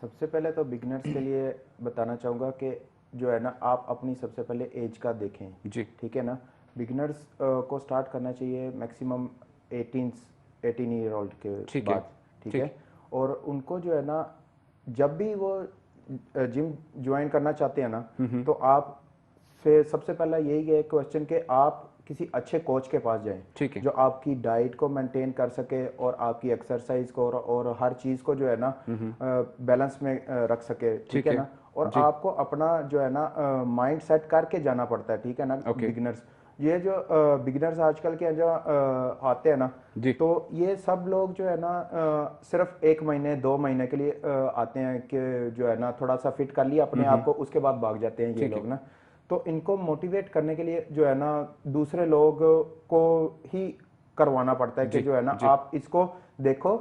[SPEAKER 3] सबसे पहले तो बिगनर्स के लिए बताना चाहूँगा कि जो है ना, आप अपनी सबसे पहले एज का देखें।
[SPEAKER 1] जी।
[SPEAKER 3] ठीक है ना। बिगनर्स को स्टार्ट करना चाहिए मैक्सिमम 18 ईयर ओल्ड के बाद। ठीक है। और उनको जो है ना, जब भी वो जिम ज्वाइन करना चाहते हैं ना, तो आप फिर सबसे पहला यही है क्वेश्चन कि आप किसी अच्छे कोच के पास जाएं।
[SPEAKER 1] ठीक है।
[SPEAKER 3] जो आपकी डाइट को मेंटेन कर सके और आपकी एक्सरसाइज को और हर चीज़ को जो है ना बैलेंस में रख सके। ठीक है ना। और आपको अपना जो है ना माइंड सेट करके जाना पड़ता है। ठीक है ना। बिगिनर्स, ये जो बिगिनर्स आजकल के जो आते हैं ना, तो ये सब लोग जो है ना सिर्फ 1 महीने 2 महीने के लिए आते हैं कि जो है ना थोड़ा सा फिट कर लिया अपने आप को, उसके बाद भाग जाते हैं ये लोग ना। तो इनको मोटिवेट करने के लिए जो है ना दूसरे लोग को ही करवाना पड़ता है कि जो है ना आप इसको देखो,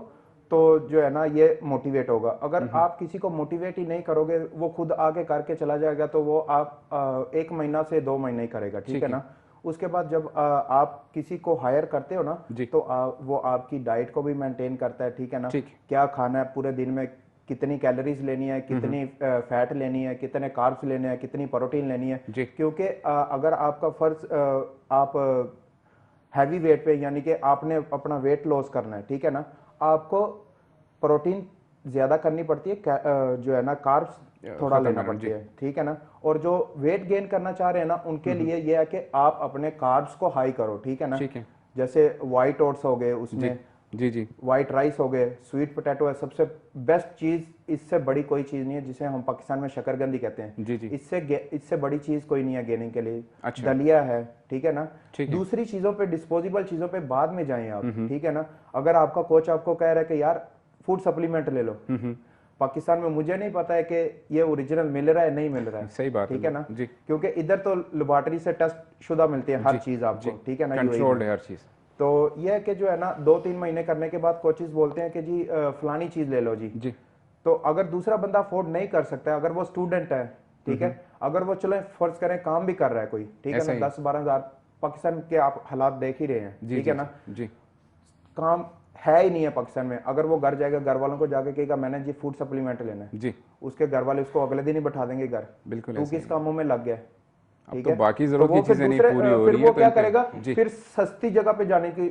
[SPEAKER 3] तो जो है ना ये मोटिवेट होगा। अगर आप किसी को मोटिवेट ही नहीं करोगे, वो खुद आगे करके चला जाएगा, तो वो आप 1 महीना से 2 महीने ही करेगा। ठीक है ना। उसके बाद जब आप किसी को हायर करते हो ना, तो वो आपकी डाइट को भी मेंटेन करता है। ठीक है ना। क्या खाना है पूरे दिन में, कितनी कैलोरीज लेनी है, कितनी फैट लेनी है, कितने कार्ब्स लेने हैं, कितनी प्रोटीन लेनी है। क्योंकि अगर आपका फर्ज आप हैवी वेट पे, यानी कि आपने अपना वेट लॉस करना है, ठीक है ना, आपको प्रोटीन ज्यादा करनी पड़ती है, जो है ना कार्ब्स थोड़ा लेना पड़ती है, ठीक है ना। और जो वेट गेन करना चाह रहे हैं ना, उनके लिए ये है कि आप अपने कार्ब्स को हाई करो, ठीक है ना।
[SPEAKER 1] ठीक है।
[SPEAKER 3] जैसे वाइट ओट्स हो गए, उसमें
[SPEAKER 1] जी जी
[SPEAKER 3] वाइट राइस हो गए, स्वीट पोटैटो है, सबसे बेस्ट चीज, इससे बड़ी कोई चीज नहीं है, जिसे हम पाकिस्तान में शकरकंदी कहते हैं।
[SPEAKER 1] जी जी।
[SPEAKER 3] इससे बड़ी चीज कोई नहीं है गेनिंग के लिए।
[SPEAKER 1] अच्छा।
[SPEAKER 3] दलिया है, ठीक है ना।
[SPEAKER 1] ठीक है।
[SPEAKER 3] दूसरी चीजों पे, डिस्पोजेबल चीजों पे बाद में जाएं आप, ठीक है ना। अगर आपका कोच आपको कह रहा है कि यार फूड सप्लीमेंट ले लो, पाकिस्तान में मुझे नहीं पता है कि ये ओरिजिनल मिल रहा है नहीं मिल रहा है,
[SPEAKER 1] सही बात
[SPEAKER 3] ठीक है ना
[SPEAKER 1] जी।
[SPEAKER 3] क्योंकि इधर तो लेबोरेटरी से टेस्ट शुदा मिलती है हर चीज आपको, ठीक है ना,
[SPEAKER 1] कंट्रोल्ड है हर चीज।
[SPEAKER 3] तो ये है कि जो है ना 2-3 महीने करने के बाद कोचेस बोलते हैं कि जी फलानी चीज ले लो जी। तो अगर दूसरा बंदा अफोर्ड नहीं कर सकता है, अगर वो स्टूडेंट है, ठीक है, अगर वो चलो फर्ज करें काम भी कर रहा है कोई, ठीक है ना, 10-12 हजार, पाकिस्तान के आप हालात देख ही रहे हैं, ठीक है ना,
[SPEAKER 1] जी।
[SPEAKER 3] काम है ही नहीं है पाकिस्तान में। अगर वो घर जाएगा, घर वालों को जाके कहेगा मैंने जी फूड सप्लीमेंट लेना है
[SPEAKER 1] जी,
[SPEAKER 3] उसके घर वाले उसको अगले दिन ही बैठा देंगे घर।
[SPEAKER 1] बिल्कुल
[SPEAKER 3] तू किस कामों में लग गया, ठीक
[SPEAKER 1] तो
[SPEAKER 3] है,
[SPEAKER 1] बाकी
[SPEAKER 3] तो
[SPEAKER 1] जरूरत
[SPEAKER 3] वो
[SPEAKER 1] की
[SPEAKER 3] फिर
[SPEAKER 1] चीजें नहीं
[SPEAKER 3] दूसरे
[SPEAKER 1] पूरी हो
[SPEAKER 3] फिर
[SPEAKER 1] रही
[SPEAKER 3] वो
[SPEAKER 1] हैं,
[SPEAKER 3] क्या
[SPEAKER 1] तो
[SPEAKER 3] करेगा,
[SPEAKER 1] जी।
[SPEAKER 3] फिर सस्ती जगह पे जाने की,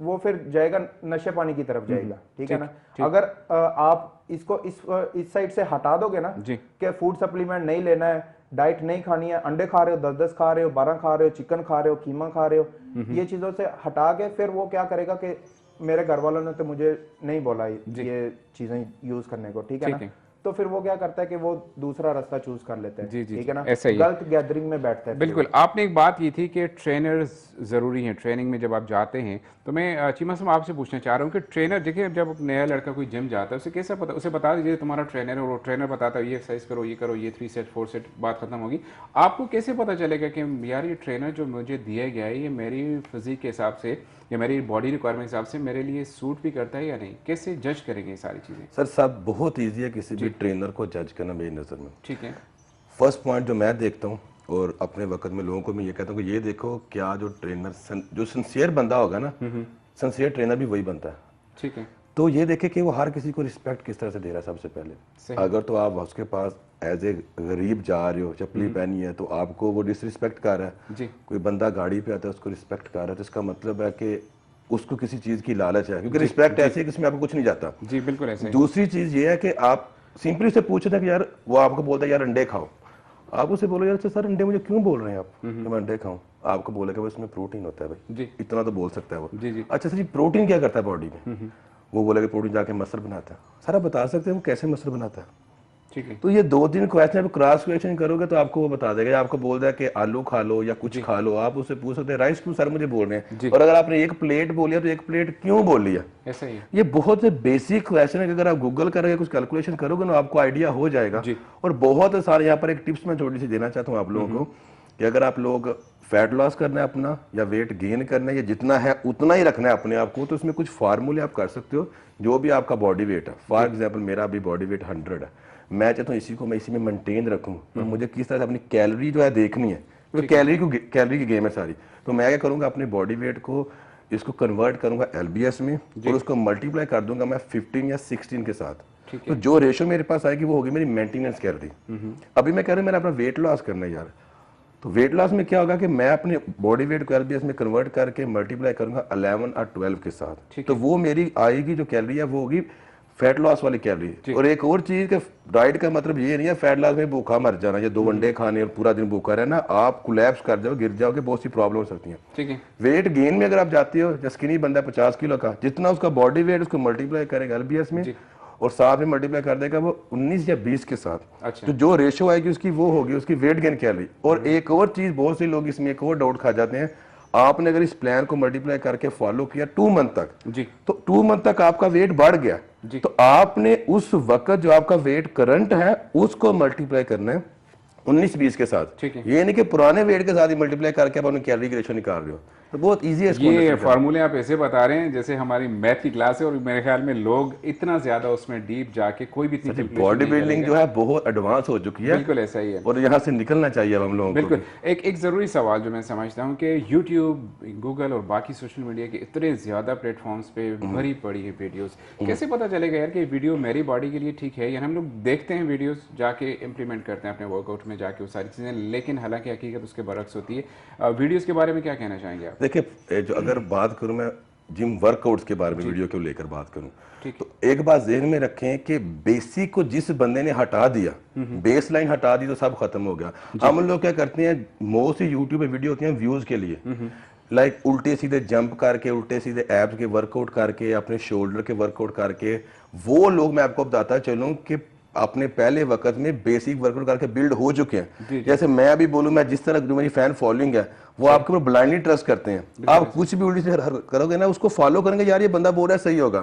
[SPEAKER 3] वो फिर जाएगा नशे पानी की तरफ जाएगा, ठीक है ना। अगर आप इसको इस साइड से हटा दोगे ना कि फूड सप्लीमेंट नहीं लेना है, डाइट नहीं खानी है, अंडे खा रहे हो 10-10 खा रहे हो, 12 खा रहे हो, चिकन खा रहे हो, कीमा खा रहे हो, ये चीजों से हटा के फिर वो क्या करेगा कि मेरे घर वालों ने तो मुझे नहीं बोला ये चीजें यूज करने को, ठीक है ना, तो फिर वो क्या करता है कि वो दूसरा रास्ता चूज कर लेते हैं, ठीक है ना, गलत गैदरिंग में बैठता है।
[SPEAKER 1] बिल्कुल। आपने एक बात की थी कि ट्रेनर्स ज़रूरी हैं, ट्रेनिंग में जब आप जाते हैं, तो मैं चीमा साहब आपसे पूछना चाह रहा हूँ कि ट्रेनर, देखिए जब नया लड़का कोई जिम जाता है उसे कैसे पता, उसे बता दीजिए तुम्हारा ट्रेनर है, और वो ट्रेनर बताता है ये एक्सरसाइज करो, ये करो, ये 3 सेट 4 सेट, बात खत्म होगी। आपको कैसे पता चलेगा कि यार ये ट्रेनर जो मुझे दिया गया है ये मेरी फिजिक के हिसाब से या मेरी बॉडी रिक्वायरमेंट के हिसाब से मेरे लिए सूट भी करता है या नहीं? कैसे जज करेंगे ये सारी चीज़ें?
[SPEAKER 2] सर सब बहुत ईजी है किसी भी ट्रेनर को जज करना मेरी नज़र में।
[SPEAKER 1] ठीक है।
[SPEAKER 2] फर्स्ट पॉइंट जो मैं देखता हूँ और अपने वक्त में लोगों को मैं ये कहता हूँ कि ये देखो क्या जो ट्रेनर जो सिंसियर बंदा होगा ना, सिंसियर ट्रेनर भी वही बनता है।
[SPEAKER 1] ठीक है।
[SPEAKER 2] तो ये देखे कि वो हर किसी को रिस्पेक्ट किस तरह से दे रहा है। सबसे पहले अगर तो आप उसके पास एज ए गरीब जा रहे हो, चप्पली पहनी है, तो आपको वो डिसरिस्पेक्ट कर रहा है
[SPEAKER 1] जी।
[SPEAKER 2] कोई बंदा गाड़ी पे आता है उसको रिस्पेक्ट कर रहा है, तो इसका मतलब है कि उसको किसी चीज की लालच है, क्योंकि रिस्पेक्ट ऐसी है कि इसमें आपको कुछ नहीं जाता।
[SPEAKER 1] जी बिल्कुल ऐसे ही।
[SPEAKER 2] दूसरी चीज ये है कि आप सिंपली से पूछते हैं कि यार, वो आपको बोलता है यार अंडे खाओ, आप उसे बोलो यार सर अंडे मुझे क्यों बोल रहे हैं आप कि मैं अंडे खाऊं? आपको बोलेगा इसमें प्रोटीन होता है भाई
[SPEAKER 1] जी।
[SPEAKER 2] इतना तो बोल सकता है वो।
[SPEAKER 1] जी।
[SPEAKER 2] अच्छा सर जी प्रोटीन क्या करता है बॉडी में? वो बोलेगा प्रोटीन जाके मसल बनाता है। सर आप बता सकते हैं वो कैसे मसल बनाता है?
[SPEAKER 3] ठीक है।
[SPEAKER 2] तो ये 2-3 क्वेश्चन आप क्रॉस क्वेश्चन करोगे तो आपको वो बता देगा। आपको बोल रहा है कि आलू खा लो या कुछ खा लो, आप उससे पूछ सकते हैं राइस क्यों सर मुझे बोल रहे हैं, और अगर आपने एक प्लेट बोलिया तो एक प्लेट क्यों बोल लिया?
[SPEAKER 1] ऐसा ही है।
[SPEAKER 2] ये बहुत बेसिक क्वेश्चन है कि अगर आप गूगल करोगे कुछ कैलकुलेशन करोगे ना आपको आइडिया हो जाएगा। और बहुत सारे यहाँ पर एक टिप्स मैं छोटी सी देना चाहता हूँ आप लोगों को कि अगर आप लोग फैट लॉस करना है अपना या वेट गेन करना है या जितना है उतना ही रखना है अपने आप को, तो इसमें कुछ फार्मूले आप कर सकते हो जो भी आपका बॉडी वेट है। फॉर एग्जांपल मेरा अभी बॉडी वेट 100 है, मैं चाहता हूँ इसी को मैं इसी में मेंटेन रखूँ, और मुझे किस तरह से अपनी कैलोरी जो है देखनी है, क्योंकि कैलोरी की गेम है सारी। तो मैं क्या करूँगा अपने बॉडी वेट को इसको कन्वर्ट करूँगा LBS में और उसको मल्टीप्लाई कर दूंगा मैं 15 या 16 के साथ। तो जो रेशो मेरे पास आएगी वो होगी मेरी मेंटेनेंस कैलोरी। अभी मैं कह रहा हूँ मैंने अपना वेट लॉस करना है यार, तो वेट लॉस में क्या होगा कि मैं अपने बॉडी वेट को LBS में कन्वर्ट करके मल्टीप्लाई करूंगा 11 और 12 के साथ, तो वो मेरी आएगी जो कैलोरी है वो होगी फैट लॉस वाली कैलोरी। और एक और चीज के डाइट का मतलब ये नहीं है फैट लॉस में भूखा मर जाना या 2 अंडे खाने और पूरा दिन भूखा रहना, आप कोलैप्स कर जाओ, गिर जाओगे, बहुत सी प्रॉब्लम हो सकती हैं।
[SPEAKER 1] ठीक है।
[SPEAKER 2] वेट गेन में अगर आप जाते हो, या स्किनी बंदा 50 किलो का, जितना उसका बॉडी वेट उसको मल्टीप्लाई करेगा LBS में और साथ में मल्टीप्लाई कर देगा वो 19 या 20 के साथ।
[SPEAKER 1] अच्छा।
[SPEAKER 2] तो जो रेशो आएगी उसकी वो होगी उसकी वेट गेन कैलोरी। और एक और चीज बहुत से लोग इसमें एक और डाउट खा जाते हैं, आपने अगर इस प्लान को मल्टीप्लाई करके फॉलो किया 2 मंथ तक
[SPEAKER 1] जी,
[SPEAKER 2] तो 2 मंथ तक आपका वेट बढ़ गया, तो आपने उस वक्त जो आपका वेट करंट है उसको मल्टीप्लाई करना है 19-20 के साथ।
[SPEAKER 1] ठीक है।
[SPEAKER 2] ये नहीं कि पुराने वेट के साथ ही मल्टीप्लाई करके आप अपनी कैलोरी की रेशो निकाल रहे हो। तो बहुत इजी है।
[SPEAKER 1] ये फार्मूले आप ऐसे बता रहे हैं जैसे हमारी मैथ की क्लास है, और मेरे ख्याल में लोग इतना ज्यादा उसमें डीप जाके कोई भी इतनी
[SPEAKER 2] बॉडी बिल्डिंग जो है बहुत एडवांस हो चुकी है।
[SPEAKER 1] बिल्कुल ऐसा ही है,
[SPEAKER 2] और यहाँ से निकलना चाहिए हम लोगों को।
[SPEAKER 1] बिल्कुल। एक जरूरी सवाल जो मैं समझता हूँ कि यूट्यूब, गूगल और बाकी सोशल मीडिया के इतने ज्यादा प्लेटफॉर्म्स पे भरी पड़ी है वीडियोस, कैसे पता चलेगा यार कि वीडियो मेरी बॉडी के लिए ठीक है? यानी हम लोग देखते हैं वीडियोस, जाके इंप्लीमेंट करते हैं अपने वर्कआउट में जाके वो सारी चीजें, लेकिन हालांकि हकीकत उसके बरक्स होती है। वीडियोस के बारे में क्या कहना चाहेंगे आप?
[SPEAKER 2] देखिए जो अगर बात करूं मैं जिम वर्कआउट्स के बारे में वीडियो को लेकर बात करूं तो एक बात ज़हन में रखें कि बेसिक को जिस बंदे ने हटा दिया, बेस लाइन हटा दी तो सब खत्म हो गया। हम लोग क्या करते हैं, मोस्ट यूट्यूब पे वीडियो होती हैं व्यूज के लिए, लाइक उल्टे सीधे जंप करके, उल्टे सीधे एब्स के वर्कआउट करके, अपने शोल्डर के वर्कआउट करके। वो लोग मैं आपको बताता चलूं कि अपने पहले वक्त में बेसिक वर्कआउट करके बिल्ड हो चुके हैं। जैसे मैं अभी बोलूं, मैं जिस तरह जो मेरी फैन फॉलोइंग है वो आपके ऊपर ब्लाइंडली ट्रस्ट करते हैं। आप कुछ भी उल्टी से करोगे ना, उसको फॉलो करेंगे, यार ये बंदा बोल रहा है सही होगा।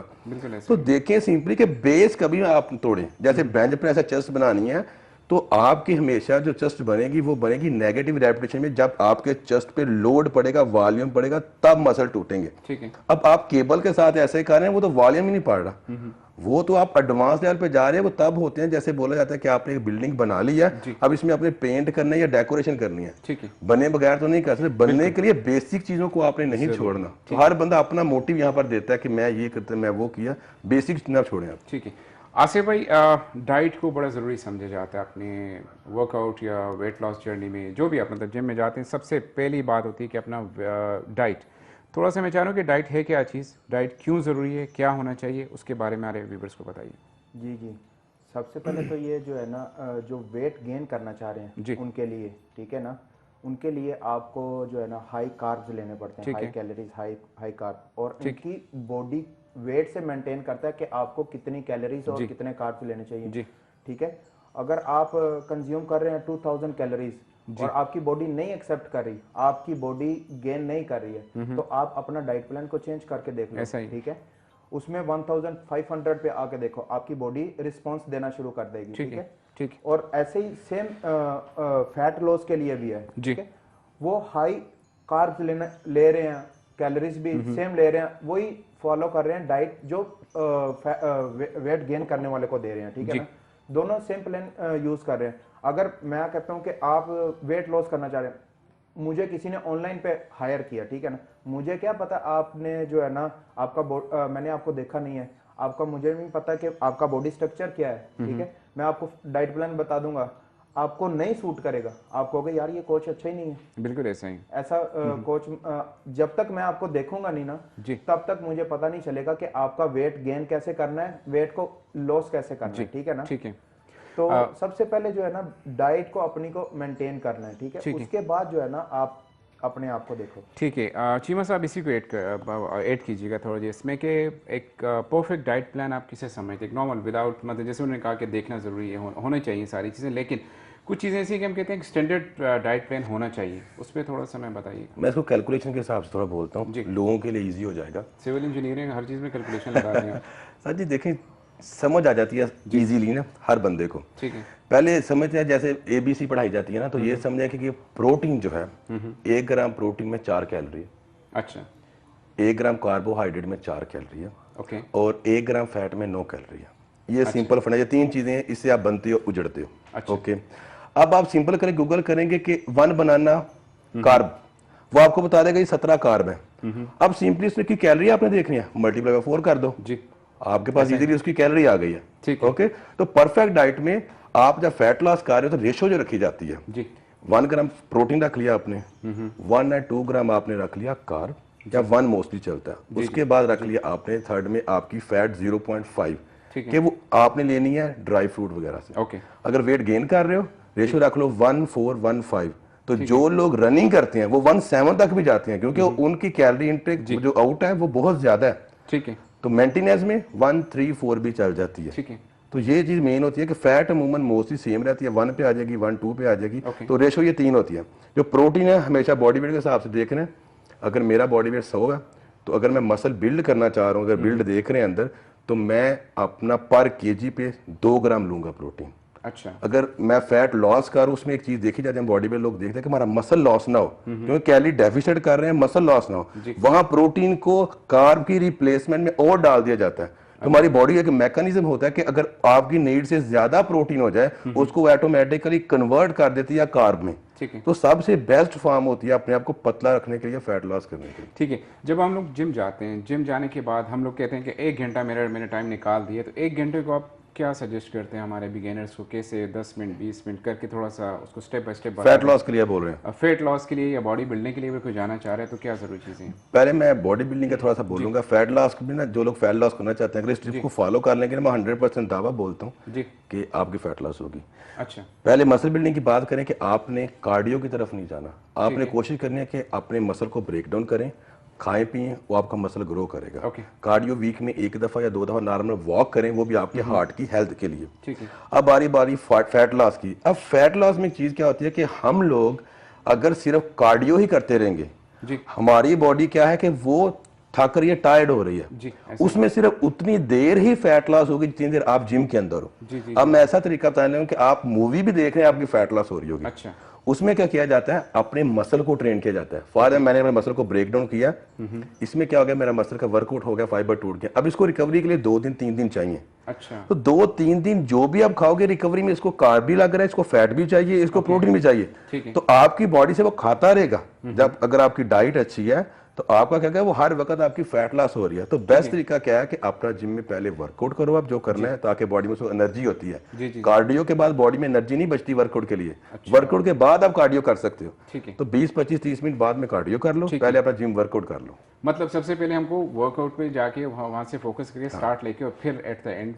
[SPEAKER 2] तो देखें सिंपली कि बेस कभी आप तोड़ें। जैसे बेंच प्रेस ऐसा चेस्ट बनानी है तो आपकी हमेशा जो चेस्ट बनेगी वो बनेगी नेगेटिव रेपिटेशन में। जब आपके चेस्ट पे लोड पड़ेगा, वॉल्यूम पड़ेगा, तब मसल टूटेंगे।
[SPEAKER 1] ठीक है।
[SPEAKER 2] अब आप केबल के साथ ऐसे कर रहे हैं, वो तो वॉल्यूम ही नहीं पड़ रहा, वो तो आप एडवांस लेवल पे जा रहे हैं। वो तब होते हैं जैसे बोला जाता है कि आपने एक बिल्डिंग बना ली है, अब इसमें आपने पेंट करना है या डेकोरेशन करनी है।
[SPEAKER 1] ठीक है।
[SPEAKER 2] बने बगैर तो नहीं कर सकते। बनने के लिए बेसिक चीजों को आपने नहीं छोड़ना। तो हर बंदा अपना मोटिव यहाँ पर देता है कि मैं ये करता, मैं वो किया, बेसिक ना छोड़ें आप।
[SPEAKER 1] ठीक है। आसिफ भाई, डाइट को बड़ा ज़रूरी समझा जाता है अपने वर्कआउट या वेट लॉस जर्नी में। जो भी आप मतलब जिम में जाते हैं, सबसे पहली बात होती है कि अपना डाइट। थोड़ा सा मैं चाह रहा हूँ कि डाइट है क्या चीज़, डाइट क्यों ज़रूरी है, क्या होना चाहिए, उसके बारे में हमारे व्यूअर्स को बताइए।
[SPEAKER 3] जी जी, सबसे पहले तो ये जो है ना, जो वेट गेन करना चाह रहे हैं उनके लिए, ठीक है ना, उनके लिए आपको जो है ना हाई कार्ब्स लेने पड़ते हैं, हाई कैलोरीज, हाई कार्ब। और इनकी बॉडी वेट से मेंटेन करता है कि आपको कितनी कैलोरीज और कितने कार्ब्स लेने चाहिए। ठीक है। अगर आप कंज्यूम कर रहे हैं 2000 कैलोरीज और आपकी बॉडी नहीं एक्सेप्ट कर रही, आपकी बॉडी गेन नहीं कर रही है, तो आप अपना डाइट प्लान को चेंज करके देख लो। ठीक है। उसमें 1500 पे आके देखो, आपकी बॉडी रिस्पांस देना शुरू कर देगी। ठीक है।
[SPEAKER 1] ठीक।
[SPEAKER 3] और ऐसे ही सेम फैट लॉस के लिए भी है। ठीक है। वो हाई कार्ब्स ले रहे हैं, कैलोरीज भी सेम ले रहे हैं, वही फॉलो कर रहे हैं डाइट जो वेट गेन करने वाले को दे रहे हैं। ठीक है ना, दोनों सेम प्लान यूज कर रहे हैं। अगर मैं कहता हूं कि आप वेट लॉस करना चाह रहे हैं, मुझे किसी ने ऑनलाइन पे हायर किया, ठीक है ना, मुझे क्या पता आपने जो है ना, आपका मैंने आपको देखा नहीं है, आपका मुझे नहीं पता कि आपका बॉडी स्ट्रक्चर क्या है। ठीक है। मैं आपको डाइट प्लान बता दूंगा, आपको नहीं सूट करेगा, आप कहोगे यार ये कोच अच्छा ही नहीं है।
[SPEAKER 1] बिल्कुल ऐसा ही।
[SPEAKER 3] ऐसा कोच जब तक मैं आपको देखूंगा नहीं ना, तब तक मुझे पता नहीं चलेगा कि आपका वेट गेन कैसे करना है, वेट को लॉस कैसे करना है। ठीक है ना।
[SPEAKER 1] ठीक है।
[SPEAKER 3] तो सबसे पहले जो है ना, डाइट को अपनी को मेंटेन करना है। ठीक है। उसके बाद जो है ना, आप अपने आप को देखो। ठीक
[SPEAKER 1] है। चीमा साहब, इसी को ऐड कीजिएगा थोड़ा जी इसमें कि एक परफेक्ट डाइट प्लान आप किसे समझते हैं, नॉर्मल विदाउट, मतलब जैसे उन्होंने कहा कि देखना ज़रूरी है, होना चाहिए सारी चीज़ें, लेकिन कुछ चीज़ें ऐसी कि हम कहते हैं कि स्टैंडर्ड डाइट प्लान होना चाहिए, उस पर थोड़ा सा मैं बताइए।
[SPEAKER 2] मैं इसको कैलकुलेशन के हिसाब से थोड़ा बोलता हूँ, लोगों के लिए ईजी हो जाएगा।
[SPEAKER 1] सिविल इंजीनियरिंग हर चीज़ में कैलकुलेशन लगा रहे हैं।
[SPEAKER 2] सर जी देखें, समझ आ जाती है इजीली ना हर बंदे को।
[SPEAKER 1] ठीक है।
[SPEAKER 2] पहले समझते हैं जैसे ABC पढ़ाई जाती है ना, तो ये समझे कि प्रोटीन जो है, 1 ग्राम प्रोटीन में 4 कैलोरी है।
[SPEAKER 1] अच्छा।
[SPEAKER 2] 1 ग्राम कार्बोहाइड्रेट में 4 कैलोरी है।
[SPEAKER 1] ओके।
[SPEAKER 2] और 1 ग्राम फैट में 9 कैलोरी है। ये सिंपल फंडा, ये 3 चीजें हैं, इससे आप बनते हो, उजड़ते हो।
[SPEAKER 1] अच्छा।
[SPEAKER 2] ओके। अब आप सिंपल करें, गूगल करेंगे कि 1 बनाना कार्ब, वो आपको बता देगा ये 17 कार्ब है। अब सिंपली उसकी कैलोरी आपने देखनी है, मल्टीप्लाई बाय 4 कर दो जी, आपके पास इजीली उसकी कैलोरी आ गई है।
[SPEAKER 1] ठीक।
[SPEAKER 2] ओके। तो परफेक्ट डाइट में आप जब फैट लॉस कर रहे हो तो रेशो जो रखी जाती है जी, 1 ग्राम प्रोटीन रख लिया आपने, 1 या 2 ग्राम आपने रख लिया कार्ब, या 1 मोस्टली चलता है। उसके बाद रख लिया आपने थर्ड में आपकी फैट 0.5, कि वो आपने लेनी है ड्राई फ्रूट वगैरह से।
[SPEAKER 1] ओके।
[SPEAKER 2] अगर वेट गेन कर रहे हो, रेशो रख लो 1:4:1:5। तो जो लोग रनिंग करते हैं वो 1:7 तक भी जाते हैं, क्योंकि उनकी कैलोरी इंटेक जो आउट है वो बहुत ज्यादा है।
[SPEAKER 1] ठीक है।
[SPEAKER 2] तो मेंटेनेंस में 1:3:4 भी चल जाती है।
[SPEAKER 1] ठीक है।
[SPEAKER 2] तो ये चीज मेन होती है कि फैट अमूमन मोस्टली सेम रहती है, 1 पे आ जाएगी, 1, 2 पे आ जाएगी। तो रेशो ये 3 होती है। जो प्रोटीन है हमेशा बॉडी वेट के हिसाब से देखना है। अगर मेरा बॉडी वेट 100 है, तो अगर मैं मसल बिल्ड करना चाह रहा हूँ, अगर बिल्ड देख रहे हैं अंदर, तो मैं अपना पर केजी पे 2 ग्राम लूंगा प्रोटीन।
[SPEAKER 1] अच्छा।
[SPEAKER 2] अगर मैं फैट लॉस कर, उसमें एक चीज देखी जाती है, बॉडी में लोग देखते हैं कि हमारा मसल लॉस ना हो, क्योंकि कैलोरी डेफिसिट कर रहे हैं, मसल लॉस ना हो, वहां प्रोटीन को कार्ब की रिप्लेसमेंट में और डाल दिया जाता है। तो हमारी बॉडी का एक मैकेनिज्म होता है कि अगर आपकी नीड से ज्यादा प्रोटीन हो जाए, उसको ऑटोमेटिकली कन्वर्ट कर देती है कार्ब में। तो सबसे बेस्ट फॉर्म होती है अपने आप को पतला रखने के लिए, फैट लॉस करने के लिए।
[SPEAKER 1] ठीक है। जब हम लोग जिम जाते हैं, जिम जाने के बाद हम लोग कहते हैं कि 1 घंटा मैंने टाइम निकाल दिया, तो 1 घंटे को आप क्या सजेस्ट करते हैं हमारे बिगिनर्स को, कैसे 10 मिनट 20 मिनट करके थोड़ा सा उसको step by step
[SPEAKER 2] fat loss के लिए बोल रहे हैं?
[SPEAKER 1] फैट लॉस के लिए या बॉडी बिल्डिंग के लिए अगर कोई जाना चाह रहा है तो क्या ज़रूरी चीज़ें हैं?
[SPEAKER 2] पहले मैं बॉडी बिल्डिंग का थोड़ा सा बोलूंगा। फैट लॉस भी ना, जो लोग फैट लॉस करना चाहते हैं, अगर इस ट्रिप को फॉलो कर लेंगे, मैं 100% दावा बोलता हूँ
[SPEAKER 1] जी।
[SPEAKER 2] कि आपकी फैट लॉस होगी।
[SPEAKER 1] अच्छा।
[SPEAKER 2] पहले मसल बिल्डिंग की बात करें कि आपने कार्डियो की तरफ नहीं जाना, आपने कोशिश करनी है कि अपने मसल को ब्रेक डाउन करें, खाएं पिएं, वो आपका मसल ग्रो करेगा।
[SPEAKER 1] ओके।
[SPEAKER 2] कार्डियो वीक में 1 दफा या 2 दफा नॉर्मल वॉक करें, वो भी आपके हार्ट की हेल्थ के लिए।
[SPEAKER 1] ठीक है।
[SPEAKER 2] अब बारी बारी फैट लॉस की। अब फैट लॉस में चीज क्या होती है कि हम लोग अगर सिर्फ कार्डियो ही करते रहेंगे,
[SPEAKER 1] जी
[SPEAKER 2] हमारी बॉडी क्या है कि वो थक रही है, टायर्ड हो रही है,
[SPEAKER 1] जी
[SPEAKER 2] उसमें सिर्फ उतनी देर ही फैट लॉस होगी जितनी देर आप जिम के अंदर हो।
[SPEAKER 1] जी जी।
[SPEAKER 2] अब मैं ऐसा तरीका बता रहा हूं कि आप मूवी भी देख रहे हैं, आपकी फैट लॉस हो रही होगी।
[SPEAKER 1] अच्छा।
[SPEAKER 2] उसमें क्या किया जाता है, अपने मसल को ट्रेन किया जाता है। फॉर एग्जाम्पल मैंने अपने मसल को ब्रेक डाउन किया, इसमें क्या हो गया, मेरा मसल का वर्कआउट हो गया, फाइबर टूट गया। अब इसको रिकवरी के लिए 2 दिन 3 दिन चाहिए।
[SPEAKER 1] अच्छा।
[SPEAKER 2] तो 2-3 दिन जो भी आप खाओगे रिकवरी में, इसको कार्ब भी लग रहा है, इसको फैट भी चाहिए, इसको प्रोटीन भी चाहिए।
[SPEAKER 1] ठीक है।
[SPEAKER 2] तो आपकी बॉडी से वो खाता रहेगा। जब अगर आपकी डाइट अच्छी है तो आपका क्या है, वो हर वक्त आपकी फैट लॉस हो रही है। तो बेस्ट तरीका क्या है कि अपना जिम में पहले वर्कआउट करो आप जो करना है, ताकि बॉडी में उसको एनर्जी होती है।
[SPEAKER 1] जी जी।
[SPEAKER 2] कार्डियो के बाद बॉडी में एनर्जी नहीं बचती वर्कआउट के लिए। वर्कआउट के बाद आप कार्डियो कर सकते हो।
[SPEAKER 1] ठीक है।
[SPEAKER 2] तो 20-25-30 मिनट बाद में कार्डियो कर लो, पहले अपना जिम वर्कआउट कर लो।
[SPEAKER 1] मतलब सबसे पहले हमको वर्कआउट पे जाके वहाँ से फोकस करके स्टार्ट लेके और फिर एट द एंड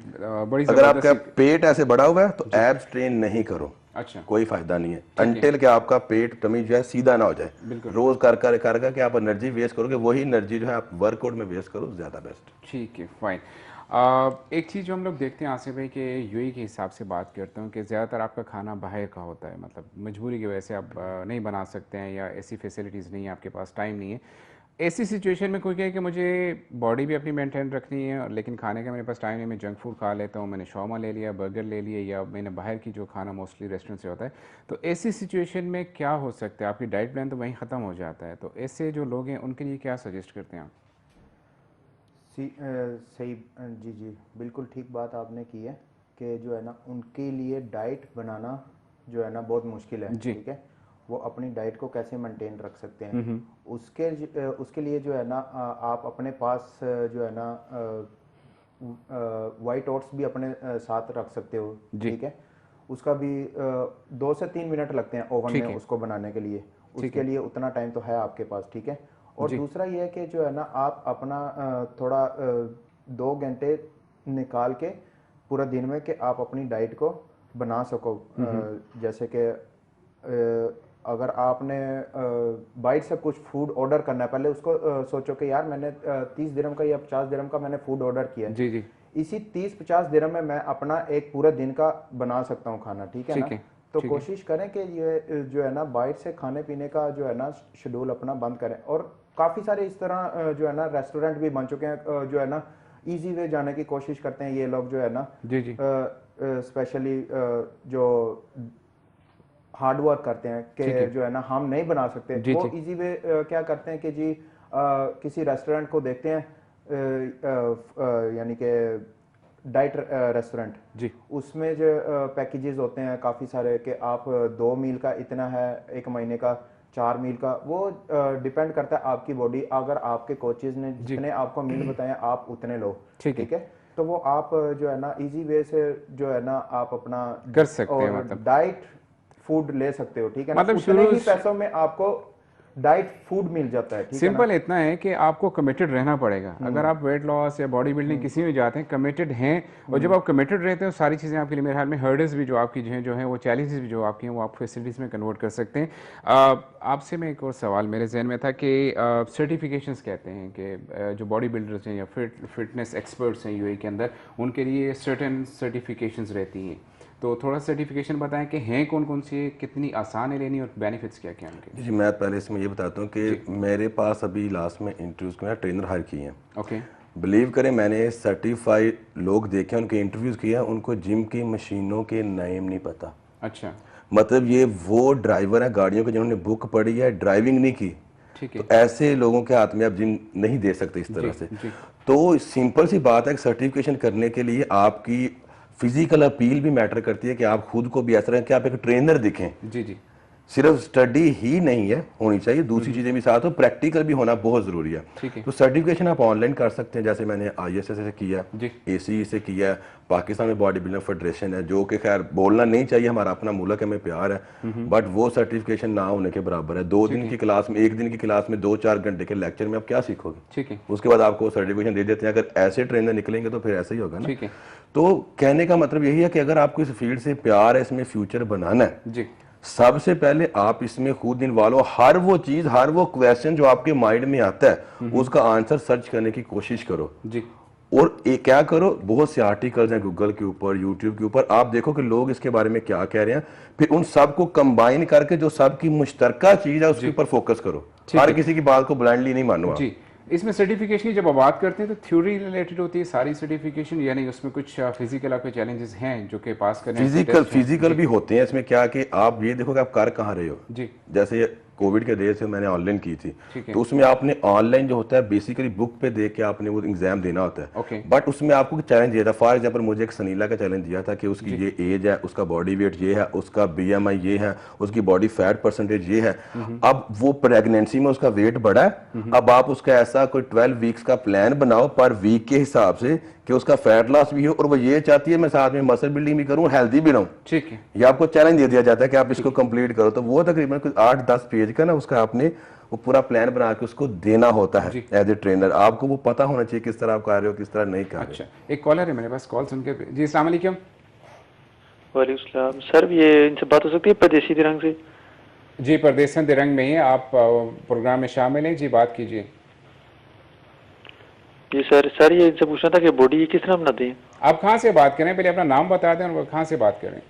[SPEAKER 1] बड़ी
[SPEAKER 2] अगर आपका
[SPEAKER 1] जबरदस्त।
[SPEAKER 2] पेट ऐसे बढ़ा हुआ है तो एब्स ट्रेन नहीं करो,
[SPEAKER 1] अच्छा।
[SPEAKER 2] कोई फायदा नहीं है अनटिल कि आपका पेट टमी जो है सीधा ना हो जाए। रोज कर के आप एनर्जी वेस्ट करोगे, वही एनर्जी जो है आप वर्कआउट में वेस्ट करो, ज्यादा बेस्ट।
[SPEAKER 1] ठीक है, फाइन। एक चीज़ जो हम लोग देखते हैं आसिफ भाई कि यूएई के हिसाब से बात करते हैं कि ज़्यादातर आपका खाना बाहर का होता है, मतलब मजबूरी की वजह से आप नहीं बना सकते हैं या ऐसी फैसिलिटीज़ नहीं है आपके पास, टाइम नहीं है। ऐसी सिचुएशन में कोई कहे कि मुझे बॉडी भी अपनी मेंटेन रखनी है लेकिन खाने का मेरे पास टाइम नहीं, मैं जंक फूड खा लेता हूँ, मैंने शौमा ले लिया, बर्गर ले लिया, या मैंने बाहर की जो खाना मोस्टली रेस्टोरेंट से होता है, तो ऐसी सिचुएशन में क्या हो सकता है? आपकी डाइट प्लान तो वहीं ख़त्म हो जाता है, तो ऐसे जो लोग हैं उनके लिए क्या सजेस्ट करते हैं आप?
[SPEAKER 3] सही जी जी, बिल्कुल ठीक बात आपने की है कि जो है ना उनके लिए डाइट बनाना जो है ना बहुत मुश्किल है। ठीक है, वो अपनी डाइट को कैसे मेंटेन रख सकते हैं, उसके लिए जो है ना आप अपने पास जो है ना वाइट ओट्स भी अपने साथ रख सकते हो। ठीक है, उसका भी 2 से 3 मिनट लगते हैं ओवन में उसको बनाने के लिए, उसके लिए उतना टाइम तो है आपके पास। ठीक है, और दूसरा ये है कि जो है ना आप अपना थोड़ा 2 घंटे निकाल के पूरा दिन में कि आप अपनी डाइट को बना सको। जैसे कि अगर आपने बाइट से कुछ फूड ऑर्डर करना है, पहले उसको सोचो कि यार मैंने 30 दिरहम का या 50 दिरहम का मैंने फूड ऑर्डर किया है,
[SPEAKER 1] जी जी,
[SPEAKER 3] इसी 30-50 दिरहम में मैं अपना एक पूरा दिन का बना सकता हूँ खाना। ठीक है ना, तो कोशिश करें कि ये जो है ना बाइट से खाने पीने का जो है ना शेड्यूल अपना बंद करें। और काफ़ी सारे इस तरह जो है ना रेस्टोरेंट भी बन चुके हैं जो है ना इजी वे जाने की कोशिश करते हैं ये लोग जो है ना।
[SPEAKER 1] जी जी,
[SPEAKER 3] स्पेशली जो हार्ड वर्क करते हैं कि जो है ना हम नहीं बना सकते, वो इजी वे क्या करते हैं कि जी किसी रेस्टोरेंट को देखते हैं, यानी कि डाइट रेस्टोरेंट जी, उसमें जो पैकेजेस होते हैं काफ़ी सारे कि आप 2 मील का इतना है, 1 महीने का 4 मील का, वो डिपेंड करता है आपकी बॉडी। अगर आपके कोचेज ने जितने आपको मील बताए आप उतने लो। ठीक है, तो वो आप जो है ना इजी वे से जो है ना आप अपना
[SPEAKER 1] कर सकते हैं, मतलब
[SPEAKER 3] डाइट फूड ले सकते हो। ठीक है,
[SPEAKER 1] मतलब
[SPEAKER 3] उतने ही पैसों में आपको डाइट फूड मिल जाता है।
[SPEAKER 1] सिंपल इतना है कि आपको कमिटेड रहना पड़ेगा। अगर आप वेट लॉस या बॉडी बिल्डिंग किसी में जाते हैं, कमिटेड हैं, और जब आप कमिटेड रहते हैं सारी चीज़ें आपके लिए मेरे ख्याल में हर्डल्स भी जो आपकी जो है वो चैलेंजेस भी जो आपकी हैं वो आप फैसिलिटीज़ में कन्वर्ट कर सकते हैं। आपसे मैं एक और सवाल मेरे जहन में था कि सर्टिफिकेशंस कहते हैं कि जो बॉडी बिल्डर्स हैं या फिटनेस एक्सपर्ट्स हैं यूएई के अंदर, उनके लिए सर्टेन सर्टिफिकेशंस रहती हैं, तो थोड़ा सर्टिफिकेशन बताएं कि हैं कौन कौन सी, कितनी आसान है लेनी और बेनिफिट्स क्या क्या हैं उनके?
[SPEAKER 2] जी, मैं पहले इसमें ये बताता हूँ कि मेरे पास अभी लास्ट में इंटरव्यूज़ के ट्रेनर हायर किए हैं।
[SPEAKER 1] ओके,
[SPEAKER 2] बिलीव करें मैंने सर्टिफाइड लोग देखे, उनके इंटरव्यूज़ किए हैं, उनको जिम की मशीनों के नेम नहीं पता।
[SPEAKER 1] अच्छा,
[SPEAKER 2] मतलब ये वो ड्राइवर हैं गाड़ियों के जिन्होंने बुक पढ़ी है, ड्राइविंग नहीं की।
[SPEAKER 1] ठीक है,
[SPEAKER 2] तो ऐसे लोगों के हाथ में आप जिम नहीं दे सकते इस तरह से। तो सिंपल सी बात है कि सर्टिफिकेशन करने के लिए आपकी फिजिकल अपील भी मैटर करती है कि आप खुद को भी ऐसा रखें कि आप एक ट्रेनर दिखें।
[SPEAKER 1] जी जी,
[SPEAKER 2] सिर्फ स्टडी ही नहीं है होनी चाहिए, दूसरी चीजें भी साथ हो, प्रैक्टिकल भी होना बहुत जरूरी है।
[SPEAKER 1] ठीक है।
[SPEAKER 2] तो सर्टिफिकेशन आप ऑनलाइन कर सकते हैं, जैसे मैंने ISS से किया,
[SPEAKER 1] जी।
[SPEAKER 2] ACE से किया, पाकिस्तान में बॉडी बिल्डर फेडरेशन है, जो कि खैर बोलना नहीं चाहिए, हमारा अपना मुल्क है, हमें प्यार है, बट वो सर्टिफिकेशन ना होने के बराबर है। 2 दिन की क्लास में, 1 दिन की क्लास में 2-4 घंटे के लेक्चर में आप क्या सीखोगे?
[SPEAKER 1] ठीक है।
[SPEAKER 2] उसके बाद आपको सर्टिफिकेशन दे देते हैं। अगर ऐसे ट्रेनर निकलेंगे तो फिर ऐसा ही होगा ना।
[SPEAKER 1] ठीक है।
[SPEAKER 2] तो कहने का मतलब यही है कि अगर आपको इस फील्ड से प्यार है, इसमें फ्यूचर बनाना है,
[SPEAKER 1] जी।
[SPEAKER 2] सबसे पहले आप इसमें खुद इन्वॉल्व हो। हर वो चीज, हर वो क्वेश्चन जो आपके माइंड में आता है, उसका आंसर सर्च करने की कोशिश करो।
[SPEAKER 1] जी।
[SPEAKER 2] और क्या करो, बहुत से आर्टिकल्स हैं गूगल के ऊपर, यूट्यूब के ऊपर, आप देखो कि लोग इसके बारे में क्या कह रहे हैं, फिर उन सब को कंबाइन करके जो सबकी मुश्तरका चीज है उसके ऊपर फोकस करो। हर किसी की बात को ब्लाइंडली नहीं मानो आप।
[SPEAKER 1] जी। इसमें सर्टिफिकेशन की जब आप बात करते हैं तो थ्योरी रिलेटेड होती है सारी सर्टिफिकेशन, यानी उसमें कुछ फिजिकल आपके चैलेंजेस हैं जो कि पास करने
[SPEAKER 2] फिजिकल भी होते हैं इसमें। क्या कि आप ये देखो कि आप कर कहाँ रहे हो।
[SPEAKER 1] जी।
[SPEAKER 2] जैसे ये कोविड के देर से मैंने ऑनलाइन की थी,
[SPEAKER 1] ठीक है।
[SPEAKER 2] तो उसमें आपने ऑनलाइन जो होता है बेसिकली बुक पे देख के आपने वो एग्जाम देना होता है।
[SPEAKER 1] ओके।
[SPEAKER 2] बट उसमें आपको चैलेंज दिया था। फॉर एग्जांपल मुझे एक सनीला का चैलेंज दिया था कि उसकी ये एज है, उसका बॉडी वेट ये है, उसका BMI ये है, उसकी बॉडी फैट परसेंटेज ये है। अब वो प्रेगनेंसी में उसका वेट बढ़ा है, अब आप उसका ऐसा कोई 12 वीक्स का प्लान बनाओ पर वीक के हिसाब से कि उसका फैट लॉस भी हो, और वो ये चाहती है मैं साथ में मसल बिल्डिंग भी करूं, हेल्दी भी रहूं।
[SPEAKER 1] ठीक है।
[SPEAKER 2] ये आपको चैलेंज दे दिया जाता है कि आप इसको कंप्लीट करो। तो वो तकरीबन कुछ 8-10 पेज का ना उसका आपने वो पूरा प्लान बना के उसको देना होता है एज ए ट्रेनर। आपको वो पता होना चाहिए किस तरह आप कर रहे हो, किस तरह नहीं कर रहे।
[SPEAKER 1] अच्छा, एक कॉलर है मेरे पास, कॉल सुन के। जी, अस्सलाम वालेकुम।
[SPEAKER 4] वालेकुम सलाम। सर ये इनसे बात हो सकती है परदेसी तिरंग से?
[SPEAKER 1] जी, परदेसन तिरंग में ही आप प्रोग्राम में शामिल हैं। जी, बात कीजिए।
[SPEAKER 4] जी सर ये इनसे पूछना था कि बॉडी किस तरह बनाते हैं?
[SPEAKER 1] आप कहाँ से बात करें, पहले अपना नाम बता दें और कहाँ से बात करें।